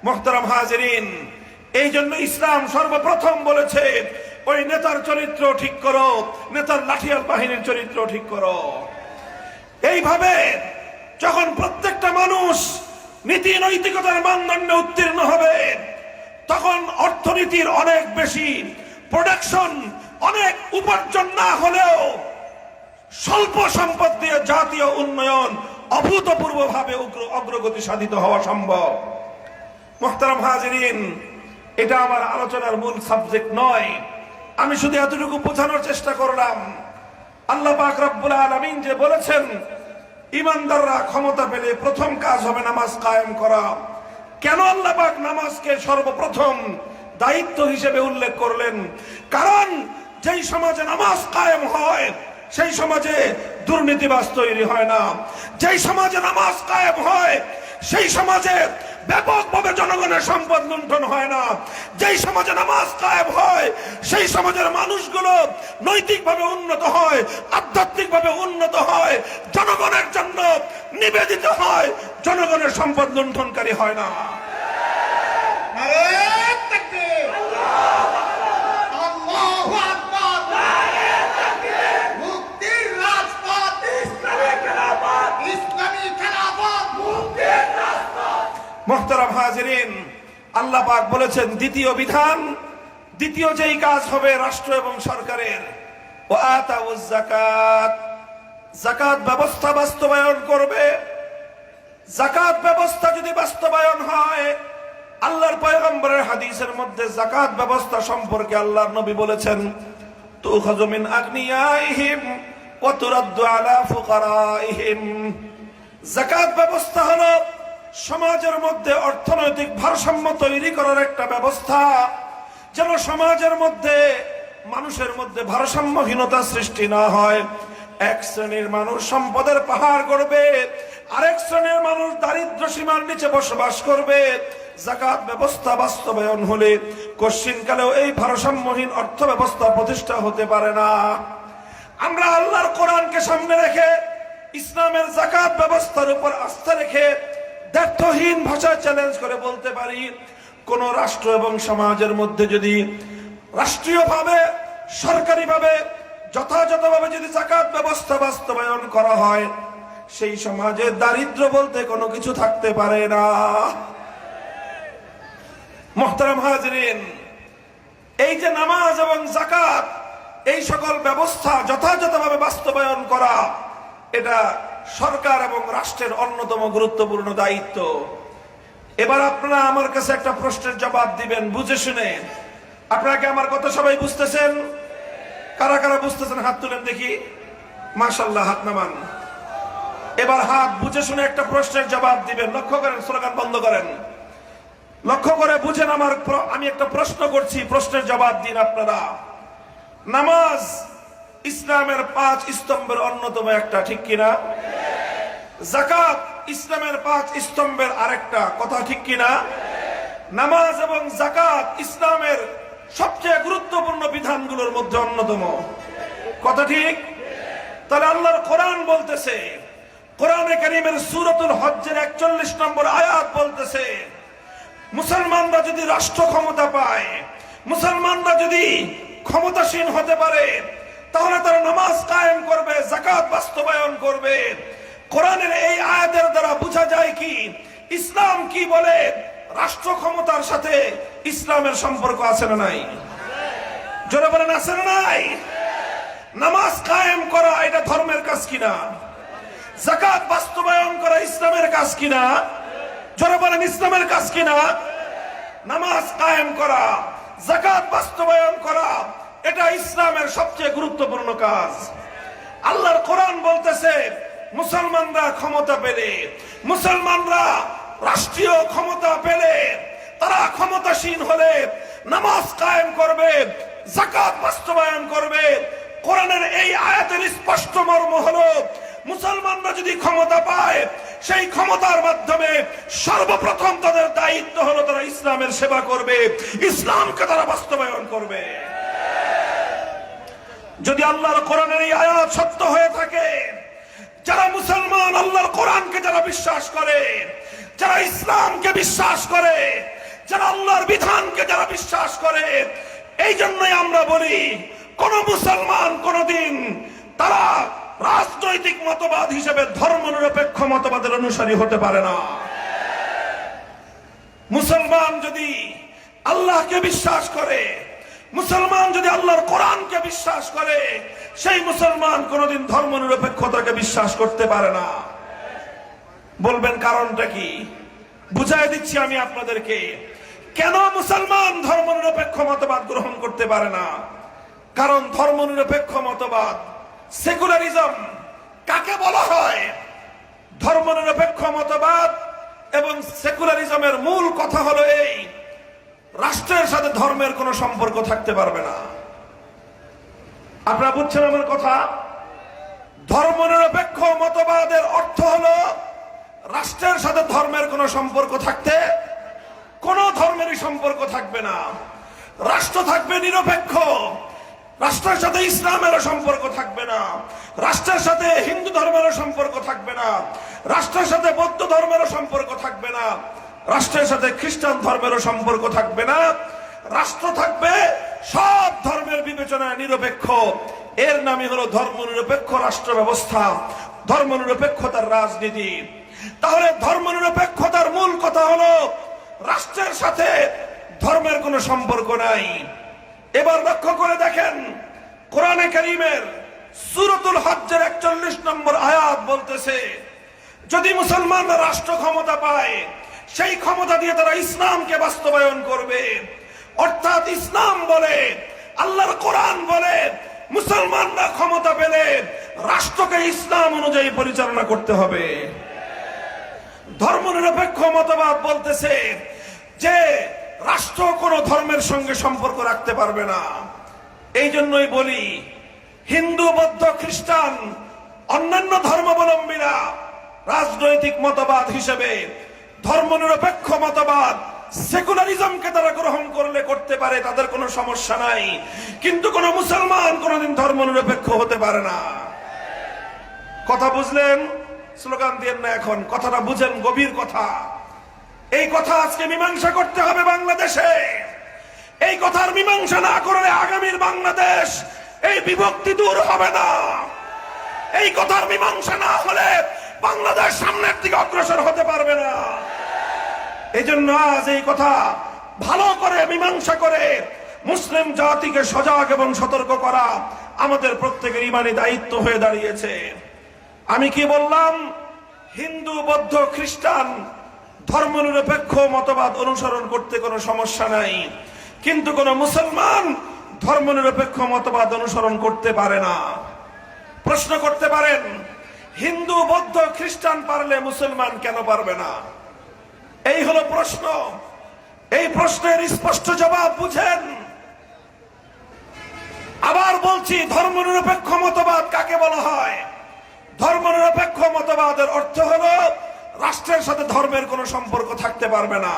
মুহতারাম হাজিরিন, এই জন্য ইসলাম সর্বপ্রথম বলেছে, ওই নেতার চরিত্র ঠিক করো, নেতার লাঠিয়াল বাহিনীর চরিত্র ঠিক করো। এইভাবে যখন প্রত্যেকটা মানুষ নীতি নৈতিকতার মানদণ্ডে উত্তীর্ণ হবে, তখন অর্থনীতির অনেক বেশি প্রোডাকশন, অনেক উপার্জন না হলেও স্বল্প সম্পদ দিয়ে জাতীয় উন্নয়ন অভূতপূর্বভাবে অগ্রগতি সাধিত হওয়া সম্ভব। মুহতারাম হাজিরিন, এটা আমার আলোচনার মূল সাবজেক্ট নয়, আমি শুধু এতটুকু বোঝানোর চেষ্টা করলাম। আল্লাহ পাক রব্বুল আলামিন যে বলেছেন, ইমানদাররা ক্ষমতা পেলে প্রথম কাজ হবে নামাজ কায়েম করা। কেন আল্লাহ পাক নামাজকে সর্বপ্রথম দায়িত্ব হিসেবে উল্লেখ করলেন? কারণ যেই সমাজে নামাজ কায়েম হয় সেই সমাজে দুর্নীতিবাজ তৈরি হয় না। যেই সমাজে নামাজ কায়েম হয় সেই সমাজে ব্যাপকভাবে জনগণের সম্পদ লুণ্ঠন হয় না। যেই সমাজে নামাজ কায়েম হয় সেই সমাজের মানুষগুলো নৈতিকভাবে উন্নত হয়, আধ্যাত্মিকভাবে উন্নত হয়, জনগণের জন্য নিবেদিত হয়, জনগণের সম্পদ লুণ্ঠনকারী হয় না। মুহতারাম হাজিরিন, আল্লাহ পাক বলেছেন দ্বিতীয় বিধান, দ্বিতীয় যেই কাজ হবে রাষ্ট্র এবং সরকারের, ওয়া আতাউজ যাকাত, যাকাত ব্যবস্থা বাস্তবায়ন করবে। যাকাত ব্যবস্থা যদি বাস্তবায়ন হয়, আল্লাহর পয়গম্বরের হাদিসের মধ্যে যাকাত ব্যবস্থা সম্পর্কে আল্লাহর নবী বলেছেন, তুখাযু মিন আগনিয়াইহিম ওয়া তুরাদ্দু আলা ফুকারাইহিম। যাকাত ব্যবস্থা হলো সমাজের মধ্যে অর্থনৈতিক ভারসাম্য তৈরি করার একটা ব্যবস্থা, যেন সমাজের মধ্যে মানুষের মধ্যে ভারসাম্যহীনতা সৃষ্টি না হয়। এক শ্রেণীর মানুষ সম্পদের পাহাড় গড়বে, আরেক শ্রেণীর মানুষ দারিদ্র্য সীমার নিচে বসবাস করবে। যাকাত ব্যবস্থা বাস্তবায়ন হলে কশ্চিনকালেও এই ভারসাম্যহীন অর্থ ব্যবস্থা প্রতিষ্ঠা হতে পারে না। আমরা আল্লাহর কোরআনকে সামনে রেখে ইসলামের যাকাত ব্যবস্থার উপর আস্থা রেখে দ্ব্যর্থহীন ভাষায় চ্যালেঞ্জ করে বলতে পারি, কোন রাষ্ট্র এবং সমাজের মধ্যে যদি রাষ্ট্রীয়ভাবে, সরকারিভাবে, যথাযথভাবে যদি যাকাত ব্যবস্থা বাস্তবায়ন করা হয়, সেই সমাজে দারিদ্র বলতে কোনো কিছু থাকতে পারে না। মুহতারাম হাজিরিন, এই যে নামাজ এবং যাকাত, এই সকল ব্যবস্থা যথাযথভাবে বাস্তবায়ন করা, এটা সরকার এবং রাষ্ট্রের অন্যতম গুরুত্বপূর্ণ দায়িত্ব। এবার আপনারা আমার কাছে একটা প্রশ্নের জবাব দিবেন বুঝে শুনে। আপনারা কি আমার কথা সবাই বুঝতেছেন? কারা কারা বুঝতেছেন হাত তুলেন দেখি। মাশাআল্লাহ, হাত নামান। এবার হাত বুঝে শুনে একটা প্রশ্নের জবাব দিবেন। লক্ষ্য করেন, স্লোগান বন্ধ করেন, লক্ষ্য করে বুঝেন। আমি একটা প্রশ্ন করছি, প্রশ্নের জবাব দিন আপনারা। নামাজ ইসলামের 5 স্তম্ভের অন্যতম একটা, ঠিক কিনা? যাকাত ইসলামের 5 স্তম্ভের আরেকটা, কথা ঠিক কিনা? নামাজ এবং যাকাত ইসলামের সবচেয়ে গুরুত্বপূর্ণ বিধানগুলোর মধ্যে অন্যতম, কথা ঠিক? তাহলে আল্লাহর কোরআন বলতেছে, কোরআনে কারীমের সূরাতুল হজ্জের 41 নম্বর আয়াত বলতেছে, মুসলমানরা যদি রাষ্ট্র ক্ষমতা পায়, মুসলমানরা যদি ক্ষমতাসীন হতে পারে, তাহলে তারা নামাজ কায়েম করবে, যাকাত বাস্তবায়ন করবে। কোরআনের এই আয়াতের দ্বারা বোঝা যায় কি ইসলাম কি বলে, রাষ্ট্র ক্ষমতার সাথে ইসলামের সম্পর্ক আছে না নাই? জোরে বলেন, আছে না নাই? নামাজ কায়েম করা এটা ধর্মের কাজ কিনা? যাকাত বাস্তবায়ন করা ইসলামের কাজ কিনা? জোরে বলেন, ইসলামের কাজ কিনা? নামাজ কায়েম করা, যাকাত বাস্তবায়ন করা, এটা ইসলামের সবচেয়ে গুরুত্বপূর্ণ কাজ। আল্লাহর কোরআন বলতেছে, মুসলমানরা ক্ষমতা পেলে, মুসলমানরা রাষ্ট্রীয় ক্ষমতা পেলে, তারা ক্ষমতাসীন হলে নামাজ কায়েম করবে, যাকাত বাস্তবায়ন করবে। কোরআনের এই আয়াতের স্পষ্ট মর্ম হলো, মুসলমানরা যদি ক্ষমতা পায়, সেই ক্ষমতার মাধ্যমে সর্বপ্রথম তাদের দায়িত্ব হলো তারা ইসলামের সেবা করবে, ইসলামকে তারা বাস্তবায়ন করবে। যদি আল্লাহর কোরআনের এই আয়াত সত্য হয়ে থাকে, যারা মুসলমান আল্লাহর কোরআনকে যারা বিশ্বাস করে, যারা ইসলামকে বিশ্বাস করে, যারা আল্লাহর বিধানকে যারা বিশ্বাস করে, এই জন্যই আমরা বলি কোন মুসলমান কোনদিন তারা রাজনৈতিক মতবাদ হিসেবে ধর্মনিরপেক্ষ মতবাদের অনুসারী হতে পারে না। মুসলমান যদি আল্লাহকে বিশ্বাস করে, মুসলমান যদি আল্লাহর কোরআনকে বিশ্বাস করে, সেই মুসলমান কোনদিন ধর্মনিরপেক্ষতাকে বিশ্বাস করতে পারে না। বলবেন কারণটা কি? বুঝাই দিচ্ছি আমি আপনাদেরকে, কেন মুসলমান ধর্মনিরপেক্ষ মতবাদ গ্রহণ করতে পারে না। কারণ ধর্মনিরপেক্ষ মতবাদ, সেকুলারিজম কাকে বলা হয়? ধর্মনিরপেক্ষ মতবাদ এবং সেকুলারিজমের মূল কথা হলো এই, রাষ্ট্রের সাথে ধর্মের কোনো সম্পর্ক থাকতে পারবে না। আপনারা বুঝছেন আমার কথা? ধর্মনিরপেক্ষ মতবাদের অর্থ হলো রাষ্ট্রের সাথে ধর্মের কোনো সম্পর্ক থাকতে, কোন ধর্মেরই সম্পর্ক থাকবে না। রাষ্ট্র থাকবে নিরপেক্ষ, রাষ্ট্রের সাথে ইসলামেরও সম্পর্ক থাকবে না, রাষ্ট্রের সাথে হিন্দু ধর্মেরও সম্পর্ক থাকবে না, রাষ্ট্রের সাথে বৌদ্ধ ধর্মেরও সম্পর্ক থাকবে না, রাষ্ট্রের সাথে খ্রিস্টান ধর্মেরও সম্পর্ক থাকবে না। রাষ্ট্র থাকবে সব ধর্মের বিবেচনায় নিরপেক্ষ। এর নামই হলো ধর্মনিরপেক্ষ রাষ্ট্র ব্যবস্থা, ধর্মনিরপেক্ষতার রাজনীতি। তাহলে ধর্মনিরপেক্ষতার মূল কথা হলো রাষ্ট্রের সাথে ধর্মের কোনো সম্পর্ক নাই। এবার লক্ষ্য করে দেখেন, কোরআনে কারীমের সূরাতুল হজ্জের 41 নম্বর আয়াত বলতেছে, যদি মুসলমানরা রাষ্ট্র ক্ষমতা পায়, সেই ক্ষমতা দিয়ে তারা ইসলামকে বাস্তবায়ন করবে। অর্থাৎ ইসলাম বলে, আল্লাহর কোরআন বলে, মুসলমানরা ক্ষমতা পেলে রাষ্ট্রকে ইসলাম অনুযায়ী পরিচালনা করতে হবে। ধর্মনিরপেক্ষ মতবাদ বলতেছে যে রাষ্ট্র কোন ধর্মের সঙ্গে সম্পর্ক রাখতে পারবে না। এই জন্যই বলি, হিন্দু, বৌদ্ধ, খ্রিস্টান, অন্যান্য ধর্মাবলম্বীরা রাজনৈতিক মতবাদ হিসেবে ধর্মনিরপেক্ষ মতবাদ, সেকুলারিজমকে তারা গ্রহণ করলে করতে পারে, তাদের কোনো সমস্যা নাই। কিন্তু কোন মুসলমান কোনদিন ধর্মনিরপেক্ষ হতে পারে না। কথা বুঝলেন? স্লোগান দিয়েন না, এখন কথাটা বুঝেন, গভীর কথা। এই কথা আজকে মীমাংসা করতে হবে বাংলাদেশে। এই কথার মীমাংসা না করলে আগামীর বাংলাদেশ, এই বিভক্তি দূর হবে না। এই কথার মীমাংসা না হলে বাংলাদেশ সামনের দিকে অগ্রসর হতে পারবে না। এই জন্য আজ এই কথা ভালো করে মীমাংসা করে মুসলিম জাতিকে সজাগ এবং সতর্ক করা আমাদের প্রত্যেকের ইমানি দায়িত্ব হয়ে দাঁড়িয়েছে। আমি কি বললাম? হিন্দু, বৌদ্ধ, খ্রিস্টান ধর্মনিরপেক্ষ মতবাদ অনুসরণ করতে কোনো সমস্যা নাই, কিন্তু কোন মুসলমান ধর্মনিরপেক্ষ মতবাদ অনুসরণ করতে পারে না। প্রশ্ন করতে পারেন, হিন্দু, বৌদ্ধ, খ্রিস্টান পারলে মুসলমান কেন পারবে না? এই হলো প্রশ্ন। এই প্রশ্নের স্পষ্ট জবাব বুঝেন। আবার বলছি, ধর্মনিরপেক্ষ মতবাদ কাকে বলা হয়? ধর্মনিরপেক্ষ মতবাদের অর্থ হলো রাষ্ট্রের সাথে ধর্মের কোনো সম্পর্ক থাকতে পারবে না।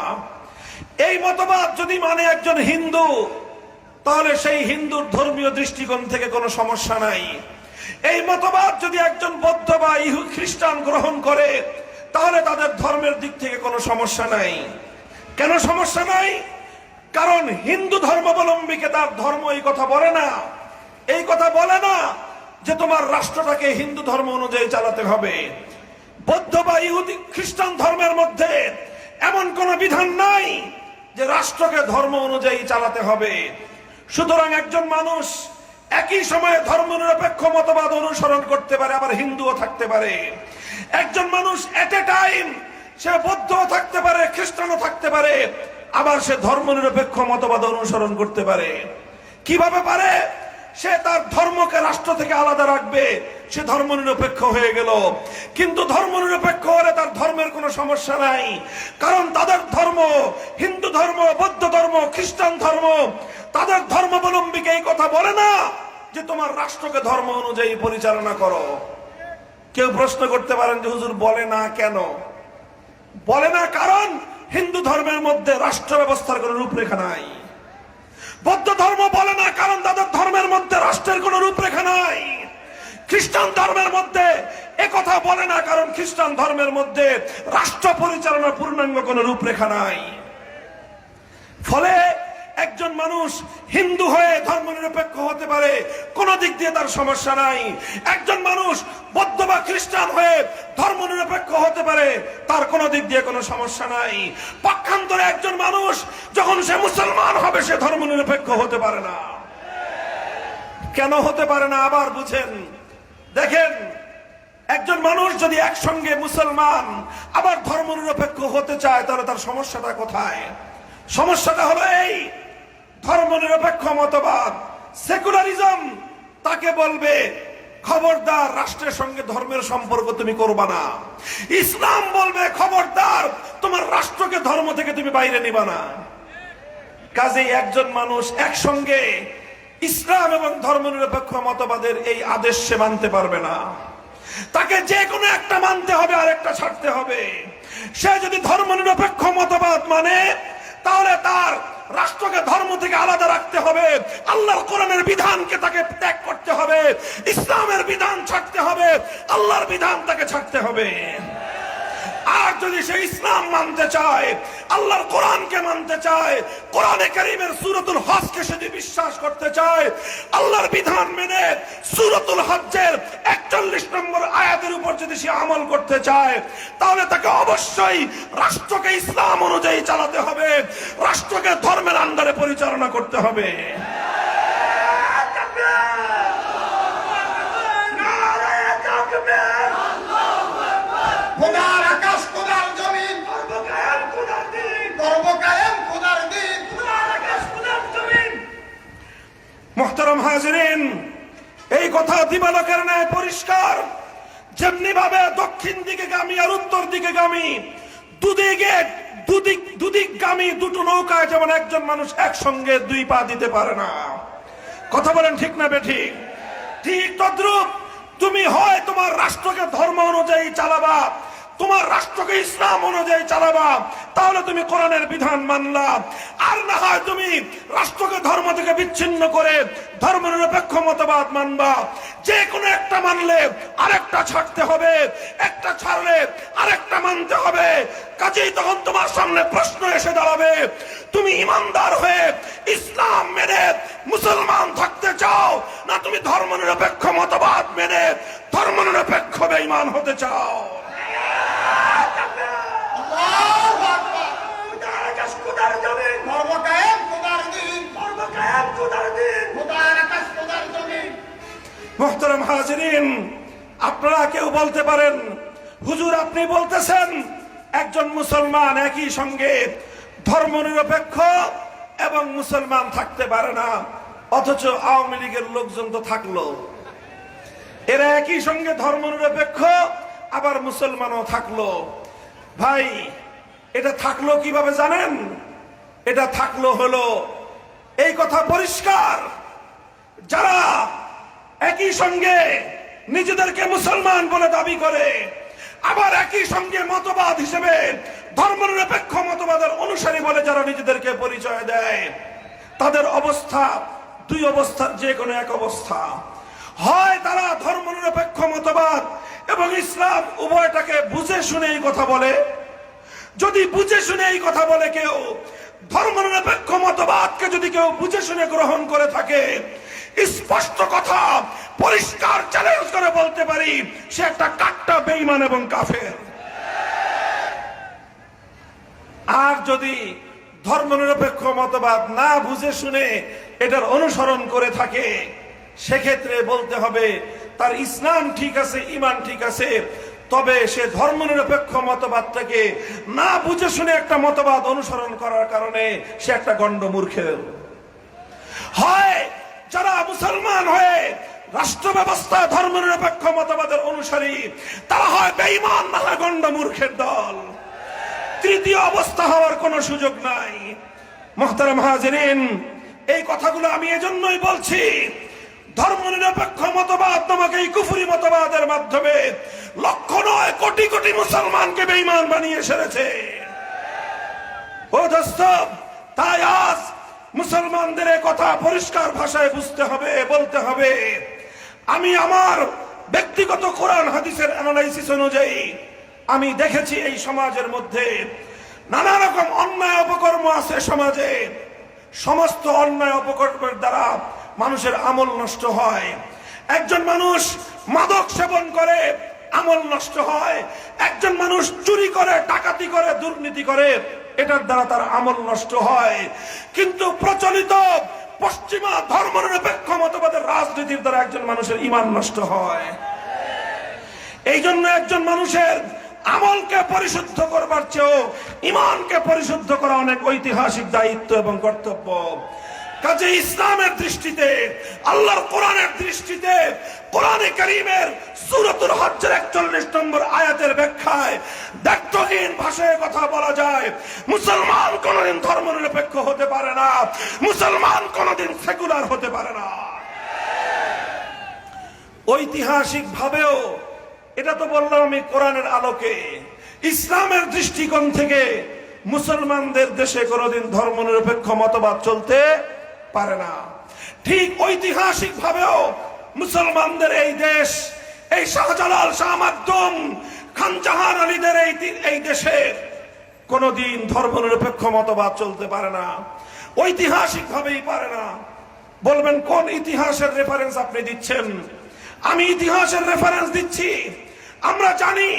এই মতবাদ যদি মানে একজন হিন্দু, তাহলে সেই হিন্দুর ধর্মীয় দৃষ্টিকোণ থেকে কোনো সমস্যা নাই। এই মতবাদ যদি একজন বৌদ্ধ বা খ্রিস্টান গ্রহণ করে, তাহলে তাদের ধর্মের দিক থেকে কোনো সমস্যা নাই। কেন সমস্যা নাই? কারণ হিন্দু ধর্মাবলম্বীকে তার ধর্ম এই কথা বলে না। এই কথা বলে না যে তোমার রাষ্ট্রটাকে হিন্দু ধর্ম অনুযায়ী চালাতে হবে। বৌদ্ধ বা ইহুদি খ্রিস্টান ধর্মের মধ্যে এমন কোন বিধান নাই যে রাষ্ট্রকে ধর্ম অনুযায়ী চালাতে হবে। সুতরাং একজন মানুষ একই সময়ে ধর্মনিরপেক্ষ মতবাদ অনুসরণ করতে পারে, আবার হিন্দুও থাকতে পারে। একজন মানুষ এট এ টাইম সে বৌদ্ধও থাকতে পারে, খ্রিস্টানও থাকতে পারে, আবার সে ধর্মনিরপেক্ষ মতবাদ অনুসরণ করতে পারে। কিভাবে পারে? সে তার ধর্মকে রাষ্ট্র থেকে আলাদা রাখবে, সে ধর্মনিরপেক্ষ হয়ে গেল। কিন্তু ধর্মনিরপেক্ষ হলে তার ধর্মের কোনো সমস্যা নাই, কারণ তাদের ধর্ম, হিন্দু ধর্ম, বৌদ্ধ ধর্ম, খ্রিস্টান ধর্ম, তাদের ধর্মাবলম্বীকে এই কথা বলে না যে তোমার রাষ্ট্রকে ধর্ম অনুযায়ী পরিচালনা করো। কেউ প্রশ্ন করতে পারেন যে হুজুর বলে না কেন? বলে না কারণ হিন্দু ধর্মের মধ্যে রাষ্ট্র ব্যবস্থার কোনো রূপরেখা নাই। বৌদ্ধ ধর্ম বলে না কারণ তাদের ধর্মের মধ্যে রাষ্ট্রের কোনো রূপরেখা নাই। খ্রিস্টান ধর্মের মধ্যে একথা বলে না কারণ খ্রিস্টান ধর্মের মধ্যে রাষ্ট্র পরিচালনার পূর্ণাঙ্গ কোনো রূপরেখা নাই। ফলে একজন মানুষ হিন্দু হয়ে ধর্মনিরপেক্ষ হতে পারে, কোন দিক দিয়ে তার সমস্যা নাই। একজন মানুষ বৌদ্ধ বা খ্রিস্টান হয়ে ধর্মনিরপেক্ষ হতে পারে, তার কোন দিক দিয়ে কোনো সমস্যা নাই। পক্ষান্তরে একজন মানুষ যখন সে মুসলমান হবে, সে ধর্মনিরপেক্ষ হতে পারে না। কেন হতে পারে না? আবার বুঝেন। দেখেন, একজন মানুষ যদি একসঙ্গে মুসলমান আবার ধর্মনিরপেক্ষ হতে চায়, তাহলে তার সমস্যাটা কোথায়? সমস্যাটা হলো এই, ধর্মনিরপেক্ষ মতবাদ, সেকুলারিজম তাকে বলবে খবরদার রাষ্ট্রের সঙ্গে ধর্মের সম্পর্ক তুমি করবা না। ইসলাম বলবে খবরদার তোমার রাষ্ট্রকে ধর্ম থেকে তুমি বাইরে নিবা না। কাজেই একজন মানুষ একসঙ্গে ইসলাম এবং ধর্মনিরপেক্ষ মতবাদের এই আদেশ সে মানতে পারবে না। তাকে যে কোনো একটা মানতে হবে, আরেকটা ছাড়তে হবে। সে যদি ধর্মনিরপেক্ষ মতবাদ মানে, তাহলে তার রাষ্ট্রকে ধর্ম থেকে আলাদা রাখতে হবে, আল্লাহর কোরআনের বিধানকে তাকে ত্যাগ করতে হবে, ইসলামের বিধান ছাড়তে হবে, আল্লাহর বিধান তাকে ছাড়তে হবে। আর যদি সে ইসলাম মানতে চায়, আল্লাহর কোরআনকে মানতে চায়, কোরআনে কারীমের সূরাতুল হজকে সে যদি বিশ্বাস করতে চায়, আল্লাহর বিধান মেনে সূরাতুল হজ্জের 41 নম্বর আয়াতের উপর যদি সে আমল করতে চায়, তাহলে তাকে অবশ্যই রাষ্ট্রকে ইসলাম অনুযায়ী চালাতে হবে, রাষ্ট্রকে ধর্মের আন্ডারে পরিচালনা করতে হবে। মুহতারাম হাজিরিন, এই কথা দিবালোকের ন্যায় পরিষ্কার। যেমনি ভাবে দক্ষিণ দিকে গামী আর উত্তর দিকে গামী, দুদিকগামী দুটো নৌকায় যেমন একজন মানুষ একসঙ্গে দুই পা দিতে পারে না। কথা বলেন ঠিক না বেঠিক? ঠিক তদ্রূপ তুমি হয় তোমার রাষ্ট্রকে ধর্ম অনুযায়ী চালাবা, তোমার রাষ্ট্রকে ইসলাম অনুযায়ী চালাবা, তাহলে তুমি কোরআনের বিধান মানলা। আর না হয় তুমি রাষ্ট্রকে ধর্ম থেকে বিচ্ছিন্ন করে ধর্মনিরপেক্ষ মতবাদ মানবা। যে কোনো একটা মানলে আরেকটা ছাড়তে হবে, একটা ছাড়লে আরেকটা মানতে হবে। কাজেই তখন তোমার সামনে প্রশ্ন এসে দাঁড়াবে, তুমি ইমানদার হয়ে ইসলাম মেনে মুসলমান থাকতে চাও, না তুমি ধর্মনিরপেক্ষ মতবাদ মেনে ধর্মনিরপেক্ষ বেঈমান হতে চাও? মোহতারাম হাজিরিন, আপনারা কেউ বলতে পারেন, হুজুর আপনি বলতেছেন একজন মুসলমান একই সঙ্গে ধর্মনিরপেক্ষ এবং মুসলমান থাকতে পারে না, অথচ আওয়ামী লীগের লোকজন তো থাকলো। এরা একই সঙ্গে ধর্মনিরপেক্ষ আবার মুসলমানও থাকলো। ভাই, এটা থাকলো কিভাবে জানেন? এটা থাকলো হলো এই কথা পরিষ্কার, যারা একই সঙ্গে নিজেদেরকে মুসলমান বলে দাবি করে আবার একই সঙ্গে মতবাদ হিসেবে ধর্মনিরপেক্ষ মতবাদের অনুসারী বলে যারা নিজেদেরকে পরিচয় দেয়, তাদের অবস্থা দুই অবস্থার যে কোনো এক অবস্থা। হয় তারা ধর্মনিরপেক্ষ মতবাদ এবং ইসলাম উভয়টাকে বুঝে শুনে এই কথা বলে। যদি বুঝে শুনে এই কথা বলে কেউ, ধর্মনিরপেক্ষ মতবাদকে যদি কেউ বুঝে শুনে গ্রহণ করে থাকে, স্পষ্ট কথা পরিষ্কার চ্যালেঞ্জ করে বলতে পারি, সে একটা কাট্টা বেঈমান এবং কাফের। আর যদি ধর্মনিরপেক্ষ মতবাদ না বুঝে শুনে এটার অনুসরণ করে থাকে, সেক্ষেত্রে বলতে হবে তার ইসলাম ঠিক আছে, ইমান ঠিক আছে, তবে সে ধর্মনিরপেক্ষ মতবাদটাকে না বুঝে শুনে একটা মতবাদ অনুসরণ করার কারণে সে একটা গণ্ডমূর্খের। হয় যারা মুসলমান হয়ে রাষ্ট্র ব্যবস্থা ধর্মনিরপেক্ষ মতবাদের অনুসারী, তারা হয় বেঈমান না হয় গণ্ডমূর্খের দল। তৃতীয় অবস্থা হওয়ার কোনো সুযোগ নাই। মুহতারাম হাজিরিন, এই কথাগুলো আমি এজন্যই বলছি, ধর্মনিরপেক্ষ মতবাদ নামক এই কুফরি মতবাদের মাধ্যমে লক্ষ নয় কোটি কোটি মুসলমানকে বেঈমান বানিয়ে সেরেছে। ও দোস্ত, তাই আজ মুসলমানদের কথা পরিষ্কার ভাষায় বুঝতে হবে, বলতে হবে। আমি আমার ব্যক্তিগত কোরআন হাদিসের অ্যানালাইসিস অনুযায়ী আমি দেখেছি এই সমাজের মধ্যে নানা রকম অন্যায় অপকর্ম আছে সমাজে। সমস্ত অন্যায় অপকর্মের দ্বারা মানুষের আমল নষ্ট হয়। একজন মানুষ মাদক সেবন করে, আমল নষ্ট হয়। একজন মানুষ চুরি করে, ডাকাতি করে, দুর্নীতি করে, এটার দ্বারা তার আমল নষ্ট হয়। কিন্তু প্রচলিত পশ্চিমা ধর্মনিরপেক্ষ মতবাদের রাজনীতির দ্বারা একজন মানুষের ঈমান নষ্ট হয়। এই জন্য একজন মানুষের আমলকে পরিশুদ্ধ করবার চেয়েও ঈমানকে পরিশুদ্ধ করা অনেক ঐতিহাসিক দায়িত্ব এবং কর্তব্য। কাজে ইসলামের দৃষ্টিতে, আল্লাহর কোরআনের দৃষ্টিতে, কোরআনে কারীমের সূরাতুল হজ্জের 41 নম্বর আয়াতের ব্যাখ্যায় দায়িত্বহীন ভাষায় কথা বলা যায়, মুসলমান কোনদিন ধর্মনিরপেক্ষ হতে পারে না, মুসলমান কোনদিন সেকুলার হতে পারে না। ঐতিহাসিক ভাবেও এটা তো বললাম আমি কোরআনের আলোকে, ইসলামের দৃষ্টিকোণ থেকে মুসলমানদের দেশে কোনদিন ধর্মনিরপেক্ষ মতবাদ চলতে পারে না। ঠিক ঐতিহাসিক ভাবেও মুসলমানদের এই দেশ, এই শাহজালাল, শাহ মাকদুম, খান জাহান আলীদের এই দেশে কোনদিন ধর্মনিরপেক্ষ মতবাদ চলতে পারে না, ঐতিহাসিক ভাবেই পারে না। বলবেন কোন ইতিহাসের রেফারেন্স আপনি দিচ্ছেন? আমি ইতিহাসের রেফারেন্স দিচ্ছি। আমরা জানি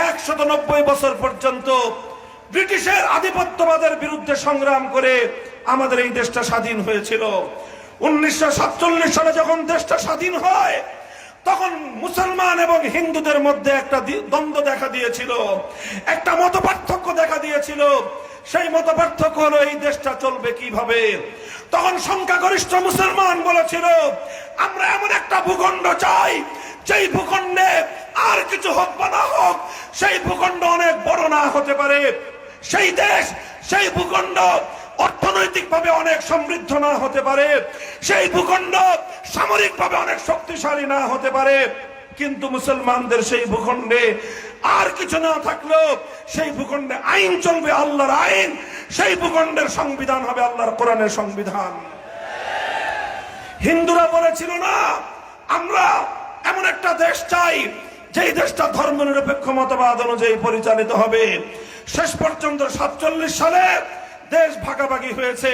190 বছর পর্যন্ত ব্রিটিশের আধিপত্যবাদের বিরুদ্ধে সংগ্রাম করে আমাদের এই দেশটা স্বাধীন হয়েছিল। 1947 সালে যখন দেশটা স্বাধীন হয়, তখন মুসলমান এবং হিন্দুদের মধ্যে একটা দ্বন্দ্ব দেখা দিয়েছিল, একটা মতপার্থক্য দেখা দিয়েছিল। সেই মতপার্থক্য হলো এই দেশটা চলবে কিভাবে। তখন সংখ্যাগরিষ্ঠ মুসলমান বলেছিল, আমরা এমন একটা ভূখণ্ড চাই যেই ভূখণ্ডে আর কিছু হোক বা না হোক, সেই ভূখণ্ড অনেক বড় না হতে পারে, সেই দেশ, সেই ভূখণ্ড অর্থনৈতিক ভাবে অনেক সমৃদ্ধ না হতে পারে, সেই ভূখণ্ড সামরিক ভাবে অনেক শক্তিশালী না হতে পারে, কিন্তু মুসলমানদের সেই ভূখণ্ডে আর কিছু না থাকলেও সেই ভূখণ্ডে আইন চলবে আল্লাহর আইন, সেই ভূখণ্ডের সংবিধান হবে আল্লাহর কোরআনের সংবিধান। হিন্দুরা বলেছিল না, আমরা এমন একটা দেশ চাই যেই দেশটা ধর্মনিরপেক্ষ মতবাদ অনুযায়ী পরিচালিত হবে। শেষ পর্যন্ত 47 সালে দেশ ভাগাভাগি হয়েছে।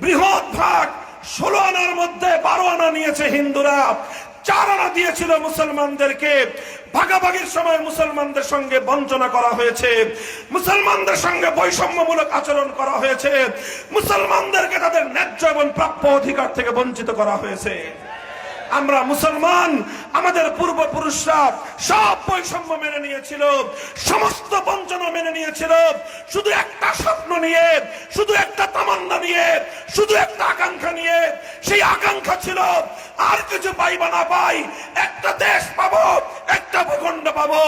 বৃহৎ ভাগ 16 আনার মধ্যে 12 আনা নিয়েছে হিন্দুরা, 4 আনা দিয়েছিল মুসলমানদেরকে। ভাগাভাগির সময় মুসলমানদের সঙ্গে বঞ্চনা করা হয়েছে, মুসলমানদের সঙ্গে বৈষম্যমূলক আচরণ করা হয়েছে, মুসলমানদেরকে তাদের ন্যায্য এবং প্রাপ্য অধিকার থেকে বঞ্চিত করা হয়েছে। আমরা মুসলমান, আমাদের পূর্বপুরুষরা সব বৈষম্য মেনে নিয়েছিল, সমস্ত বঞ্চনা মেনে নিয়েছিল, শুধু একটা স্বপ্ন নিয়ে, শুধু একটা তামান্না নিয়ে, শুধু একটা আকাঙ্ক্ষা নিয়ে। সেই আকাঙ্ক্ষা ছিল আর কিছু পাই বা না পাই, একটা দেশ পাবো, একটা ভূখণ্ড পাবো,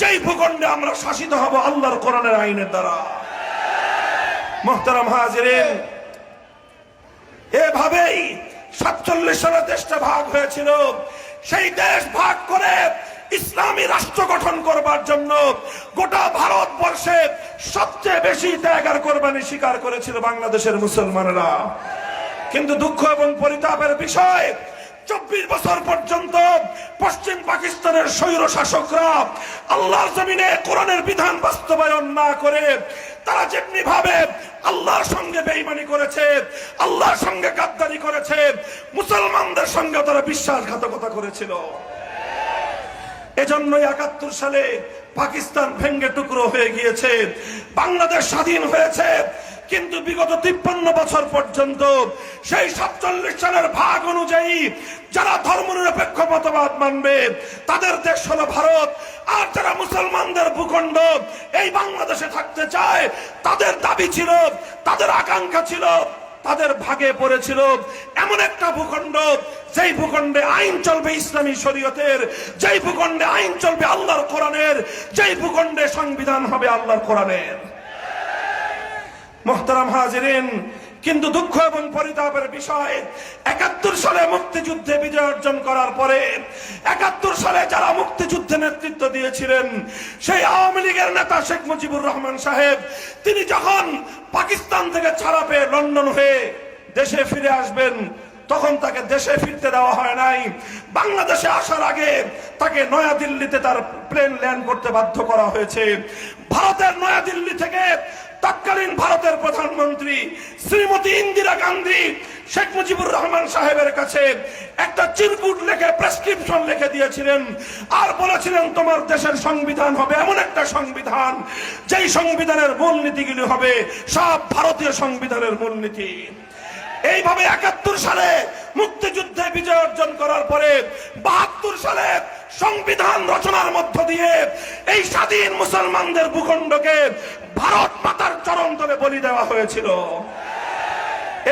যেই ভূখণ্ডে আমরা শাসিত হব আল্লাহর কোরআনের আইনের দ্বারা। মুহতারাম হাজিরিন, এভাবেই 47 সালে দেশটা ভাগ হয়েছিল। সেই দেশ ভাগ করে ইসলামী রাষ্ট্র গঠন করবার জন্য গোটা ভারতবর্ষে সবচেয়ে বেশি ত্যাগ আর কোরবানি স্বীকার করেছিল বাংলাদেশের মুসলমানেরা। কিন্তু দুঃখ এবং পরিতাপের বিষয়, 24 বছর পর্যন্ত পশ্চিম পাকিস্তানের স্বৈর শাসকরা আল্লাহর জমিনে কোরআনের বিধান বাস্তবায়ন না করে তারা যেমনি ভাবে আল্লাহর সঙ্গে বেঈমানি করেছে, আল্লাহর সঙ্গে গাদ্দারি করেছে, মুসলমানদের সঙ্গে তারা বিশ্বাসঘাতকতা করেছিল। এজন্যই 71 সালে পাকিস্তান ভেঙ্গে টুকরো হয়ে গিয়েছে, বাংলাদেশ স্বাধীন হয়েছে। কিন্তু বিগত 53 বছর পর্যন্ত সেই 47 সালের ভাগ অনুযায়ী যারা ধর্মনিরপেক্ষ মতবাদ মানবে তাদের দেশ হলো ভারত, আর যারা মুসলমানদের ভূখণ্ড এই বাংলাদেশে থাকতে চায় তাদের দাবি ছিল, তাদের আকাঙ্ক্ষা ছিল, তাদের ভাগে পড়েছিল এমন একটা ভূখণ্ড যেই ভূখণ্ডে আইন চলবে ইসলামী শরীয়তের, যেই ভূখণ্ডে আইন চলবে আল্লাহর কোরআনের, যেই ভূখণ্ডে সংবিধান হবে আল্লাহর কোরআনের। মুহতারাম হাজিরিন, কিন্তু দুঃখ এবং পরিতাপের বিষয়, 71 সালে মুক্তিযুদ্ধে বিজয় অর্জন করার পরে 71 সালে যারা মুক্তিযুদ্ধে নেতৃত্ব দিয়েছিলেন সেই আওয়ামী লীগের নেতা শেখ মুজিবুর রহমান সাহেব, তিনি যখন পাকিস্তান থেকে ছাড়া পেয়ে লন্ডন হয়ে দেশে ফিরে আসবেন তখন তাকে দেশে ফিরতে দেওয়া হয় নাই। বাংলাদেশে আসার আগে তাকে নয়াদিল্লিতে তার প্লেন ল্যান্ড করতে বাধ্য করা হয়েছে। ভারতের নয়াদিল্লি থেকে তৎকালীন ভারতের প্রধানমন্ত্রী শ্রীমতী ইন্দিরা গান্ধী শেখ মুজিবুর রহমান সাহেবের কাছে একটা চিরকুট লিখে প্রেসক্রিপশন লিখে দিয়েছিলেন আর বলেছিলেন তোমার দেশের সংবিধান হবে এমন একটা সংবিধান যেই সংবিধানের মূলনীতিগুলি হবে সব ভারতীয় সংবিধানের মূলনীতি। এইভাবে 71 সালে মুক্তিযুদ্ধে বিজয় অর্জন করার পরে 72 সালে সংবিধান রচনার মধ্য দিয়ে এই স্বাধীন মুসলমানদের ভূখণ্ডকে ভারত মাতার চরণ তলে বলি দেওয়া হয়েছিল।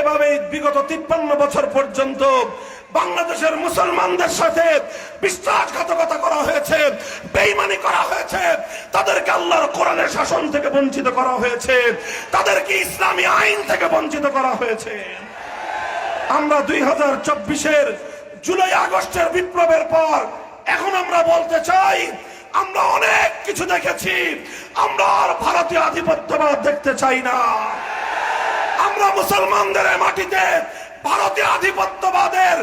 এভাবে বিগত 53 বছর পর্যন্ত বাংলাদেশের মুসলমানদের সাথে বিশ্বাসঘাতকতা করা হয়েছে, বেঈমানি করা হয়েছে, তাদেরকে আল্লাহর কোরআনের শাসন থেকে বঞ্চিত করা হয়েছে, তাদেরকে ইসলামী আইন থেকে বঞ্চিত করা হয়েছে। আমরা 2024-এর জুলাই আগস্টের বিপ্লবের পর এখন আমরা বলতে চাই আমরা অনেক কিছু দেখেছি, আমরা আর ভারতীয় আধিপত্যবাদ দেখতে চাই না। আমরা মুসলমানদের মাটিতে ভারতীয় আধিপত্যবাদের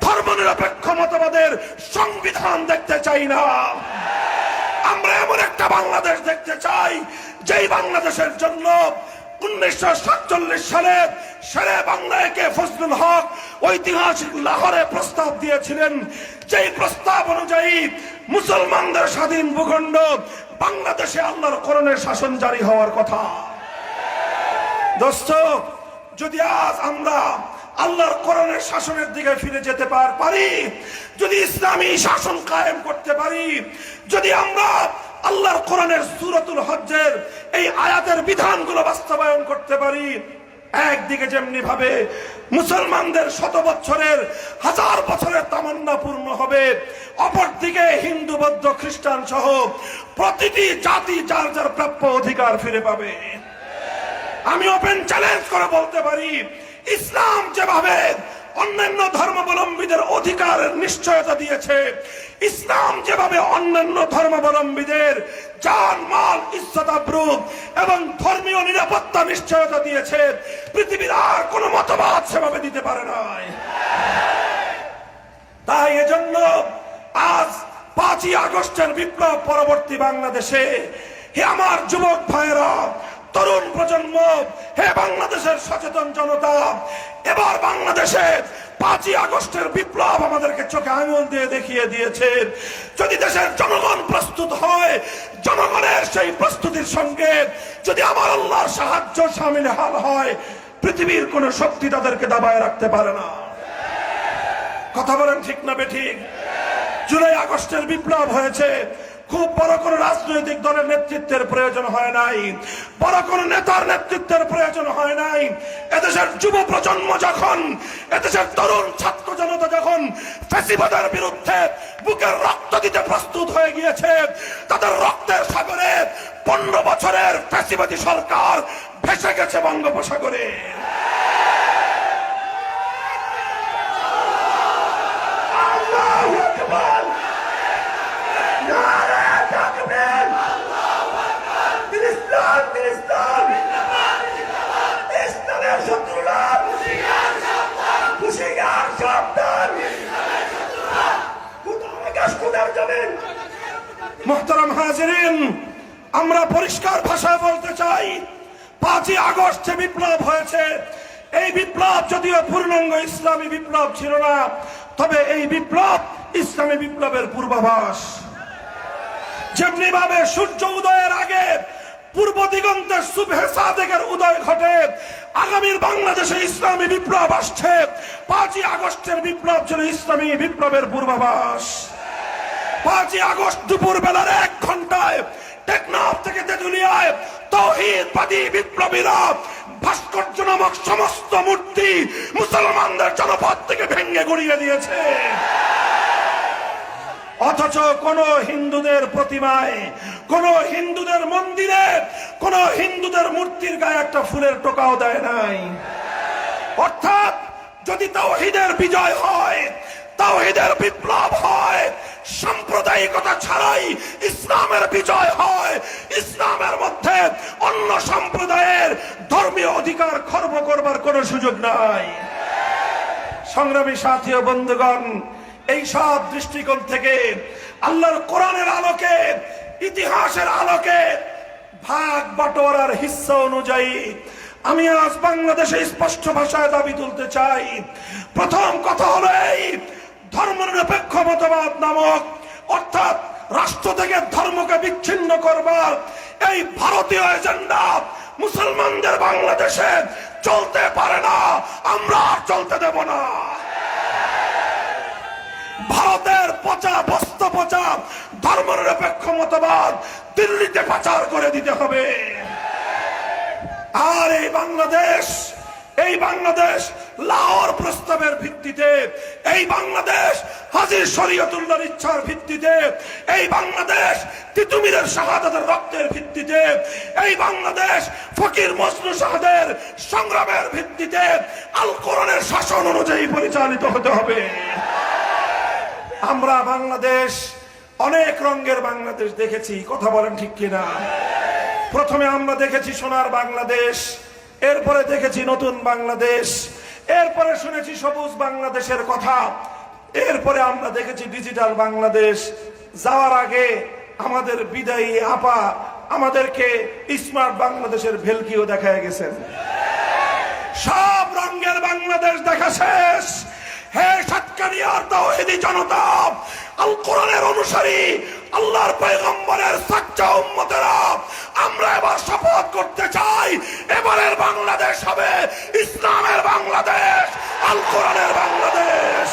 ধর্মনিরপেক্ষ মতবাদের সংবিধান দেখতে চাই না। আমরা এমন একটা বাংলাদেশ দেখতে চাই যেই বাংলাদেশের জন্য 1947 সালে শেরে বাংলাকে ফজলুল হক ঐতিহাসিক লাহোরে প্রস্তাব দিয়েছিলেন, যেই প্রস্তাব অনুযায়ী মুসলমানদের স্বাধীন ভূখণ্ড বাংলাদেশে আল্লাহর কোরআনের শাসন জারি হওয়ার কথা। দোস্ত, যদি আজ আমরা আল্লাহর কোরআনের শাসনের দিকে ফিরে যেতে পারি, যদি ইসলামী শাসন কায়েম করতে পারি, যদি আমরা আল্লাহর কোরআনের সূরাতুল হজ্জের এই আয়াতের বিধানগুলো বাস্তবায়ন করতে পারি, একদিকে যেমনি ভাবে মুসলমানদের 100 বছরের 1000 বছরের তামান্না পূর্ণ হবে, অপরদিকে হিন্দু বৌদ্ধ খ্রিস্টান সহ প্রতিটি জাতি যার যার প্রাপ্য অধিকার ফিরে পাবে। আমি ওপেন চ্যালেঞ্জ করে বলতে পারি, ইসলাম যেভাবে অন্যান্য ধর্মাবলম্বীদের অধিকারের নিশ্চয়তা দিয়েছে, ইসলাম যেভাবে অন্যান্য ধর্মাবলম্বীদের জান মাল ইজ্জত আবরু এবং ধর্মীয় নিরাপত্তা নিশ্চয়তা দিয়েছে, পৃথিবীর আর কোন মতবাদ সেভাবে দিতে পারে নাই। তাই এজন্য আজ 5ই আগস্টের বিপ্লব পরবর্তী বাংলাদেশে হে আমার যুবক ভাইয়েরা, তরুণ প্রজন্ম, হে বাংলাদেশের সচেতন জনতা, এবার বাংলাদেশে 5ই আগস্টের বিপ্লব আমাদেরকে চোখে আঙুল দিয়ে দেখিয়ে দিয়েছে, যদি দেশের জনগণ প্রস্তুত হয়, জনগণের সেই প্রস্তুতির সঙ্গে যদি আমার আল্লাহর সাহায্য শামিল হয়, পৃথিবীর কোন শক্তি তাদেরকে দাবায় রাখতে পারে না। কথা বলেন ঠিক না বেঠিক? জুলাই আগস্টের বিপ্লব হয়েছে, খুব বড় কোন রাজনৈতিক দলের নেতৃত্বের প্রয়োজন হয় নাই, বড় কোন নেতার নেতৃত্বের প্রয়োজন হয় নাই। এদেশের যুব প্রজন্ম যখন, এদেশের তরুণ ছাত্র জনতা যখন ফ্যাসিবাদের বিরুদ্ধে বুকের রক্ত দিতে প্রস্তুত হয়ে গিয়েছে, তাদের রক্তের সাগরে 15 বছরের ফ্যাসিবাদী সরকার ভেসে গেছে বঙ্গোপসাগরে। মোহতারাম হাজিরিন, আমরা পরিষ্কার ভাষায় বলতে চাই, 5ই আগস্ট যে বিপ্লব হয়েছে, এই বিপ্লব যদিও পূর্ণাঙ্গ ইসলামী বিপ্লব ছিল না, তবে এই বিপ্লব ইসলামী বিপ্লবের পূর্বাভাস। যেমনি ভাবে সূর্য উদয়ের আগে পূর্ব দিগন্তের সুবহে সাদেকের উদয় ঘটে, আগামীর বাংলাদেশে ইসলামী বিপ্লব আসছে। 5ই আগস্টের বিপ্লব ছিল ইসলামী বিপ্লবের পূর্বাভাস। 5ই আগস্ট দুপুর বেলার 1 ঘন্টায় টেকনাফ থেকে তেঁতুলিয়ায় তাওহীদবাদী বিপ্লবীরা ভাস্কর্য নামক সমস্ত মূর্তি মুসলমানদের জনপদ থেকে ভেঙে গুড়িয়ে দিয়েছে। অথচ কোন হিন্দুদের প্রতিমায়, কোন হিন্দুদের মন্দিরে, কোন হিন্দুদের মূর্তির গায়ে একটা ফুলের টোকাও দেয় নাই। অর্থাৎ যদি তাওহীদের বিজয় হয়, তাওহীদের বিপ্লব হয়, সাম্প্রদায়িকতা ছাড়াই ইসলামের বিজয় হয়, ইসলামের মধ্যে অন্য সম্প্রদায়ের ধর্মীয় অধিকার খর্ব করবার কোনো সুযোগ নাই। সংগ্রামী সাথী ও বন্ধুগণ, এই সব দৃষ্টিকোণ থেকে আল্লাহর কোরআনের আলোকে, ইতিহাসের আলোকে, ভাগ বাটোয়ারার হিস্সা অনুযায়ী আমি আজ বাংলাদেশে স্পষ্ট ভাষায় দাবি তুলতে চাই। প্রথম কথা হলো, এই ধর্মনিরপেক্ষ মতবাদ নামক, অর্থাৎ রাষ্ট্র থেকে ধর্মকে বিচ্ছিন্ন করবার এই ভারতীয় এজেন্ডা মুসলমানদের বাংলাদেশে চলতে পারে না, আমরা আর চলতে দেব না। ভারতের পচা বস্ত্র পচা ধর্মনিরপেক্ষ মতবাদ দিল্লিতে পাচার করে দিতে হবে। আর এই বাংলাদেশ লাহোর প্রস্তাবের ভিত্তিতে, এই বাংলাদেশ হাজী শরীয়তুল্লাহর ইচ্ছার ভিত্তিতে, এই বাংলাদেশ তিতুমীরের শাহাদাতের রক্তের ভিত্তিতে, এই বাংলাদেশ ফকির মজনু শাহদের সংগ্রামের ভিত্তিতে আল কোরআনের শাসন অনুযায়ী পরিচালিত হতে হবে। আমরা বাংলাদেশ, অনেক রঙের বাংলাদেশ দেখেছি, কথা বলেন ঠিক কিনা? প্রথমে আমরা দেখেছি সোনার বাংলাদেশ, এরপরে দেখেছি নতুন বাংলাদেশ, এরপরে শুনেছি সবুজ বাংলাদেশের কথা, এরপরে আমরা দেখেছি ডিজিটাল বাংলাদেশ। যাওয়ার আগে আমাদের বিদায়ী আপা আমাদেরকে স্মার্ট বাংলাদেশের ভেলকিও দেখায় গেছেন। সব রঙের বাংলাদেশ দেখা শেষ। হে সাতকানিয়ার তাওহীদি জনতা, আল কোরআনের অনুসারী, আল্লাহর পয়গম্বরের সাচ্চা উম্মতেরা, আমরা এবার শপথ করতে চাই, এবারের বাংলাদেশ হবে ইসলামের বাংলাদেশ, আল কোরআনের বাংলাদেশ।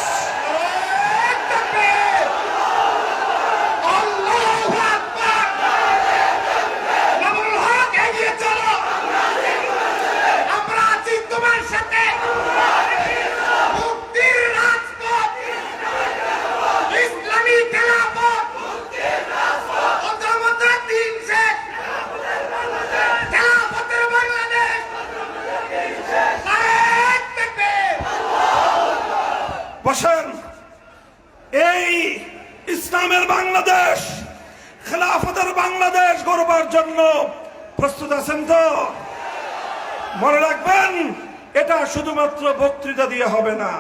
বসেন, এই ইসলামের বাংলাদেশ, খেলাফতের বাংলাদেশ গড়বার জন্য প্রস্তুত আছেন তো? মনে রাখবেন, এটা শুধুমাত্র বক্তৃতা দিয়ে হবে না।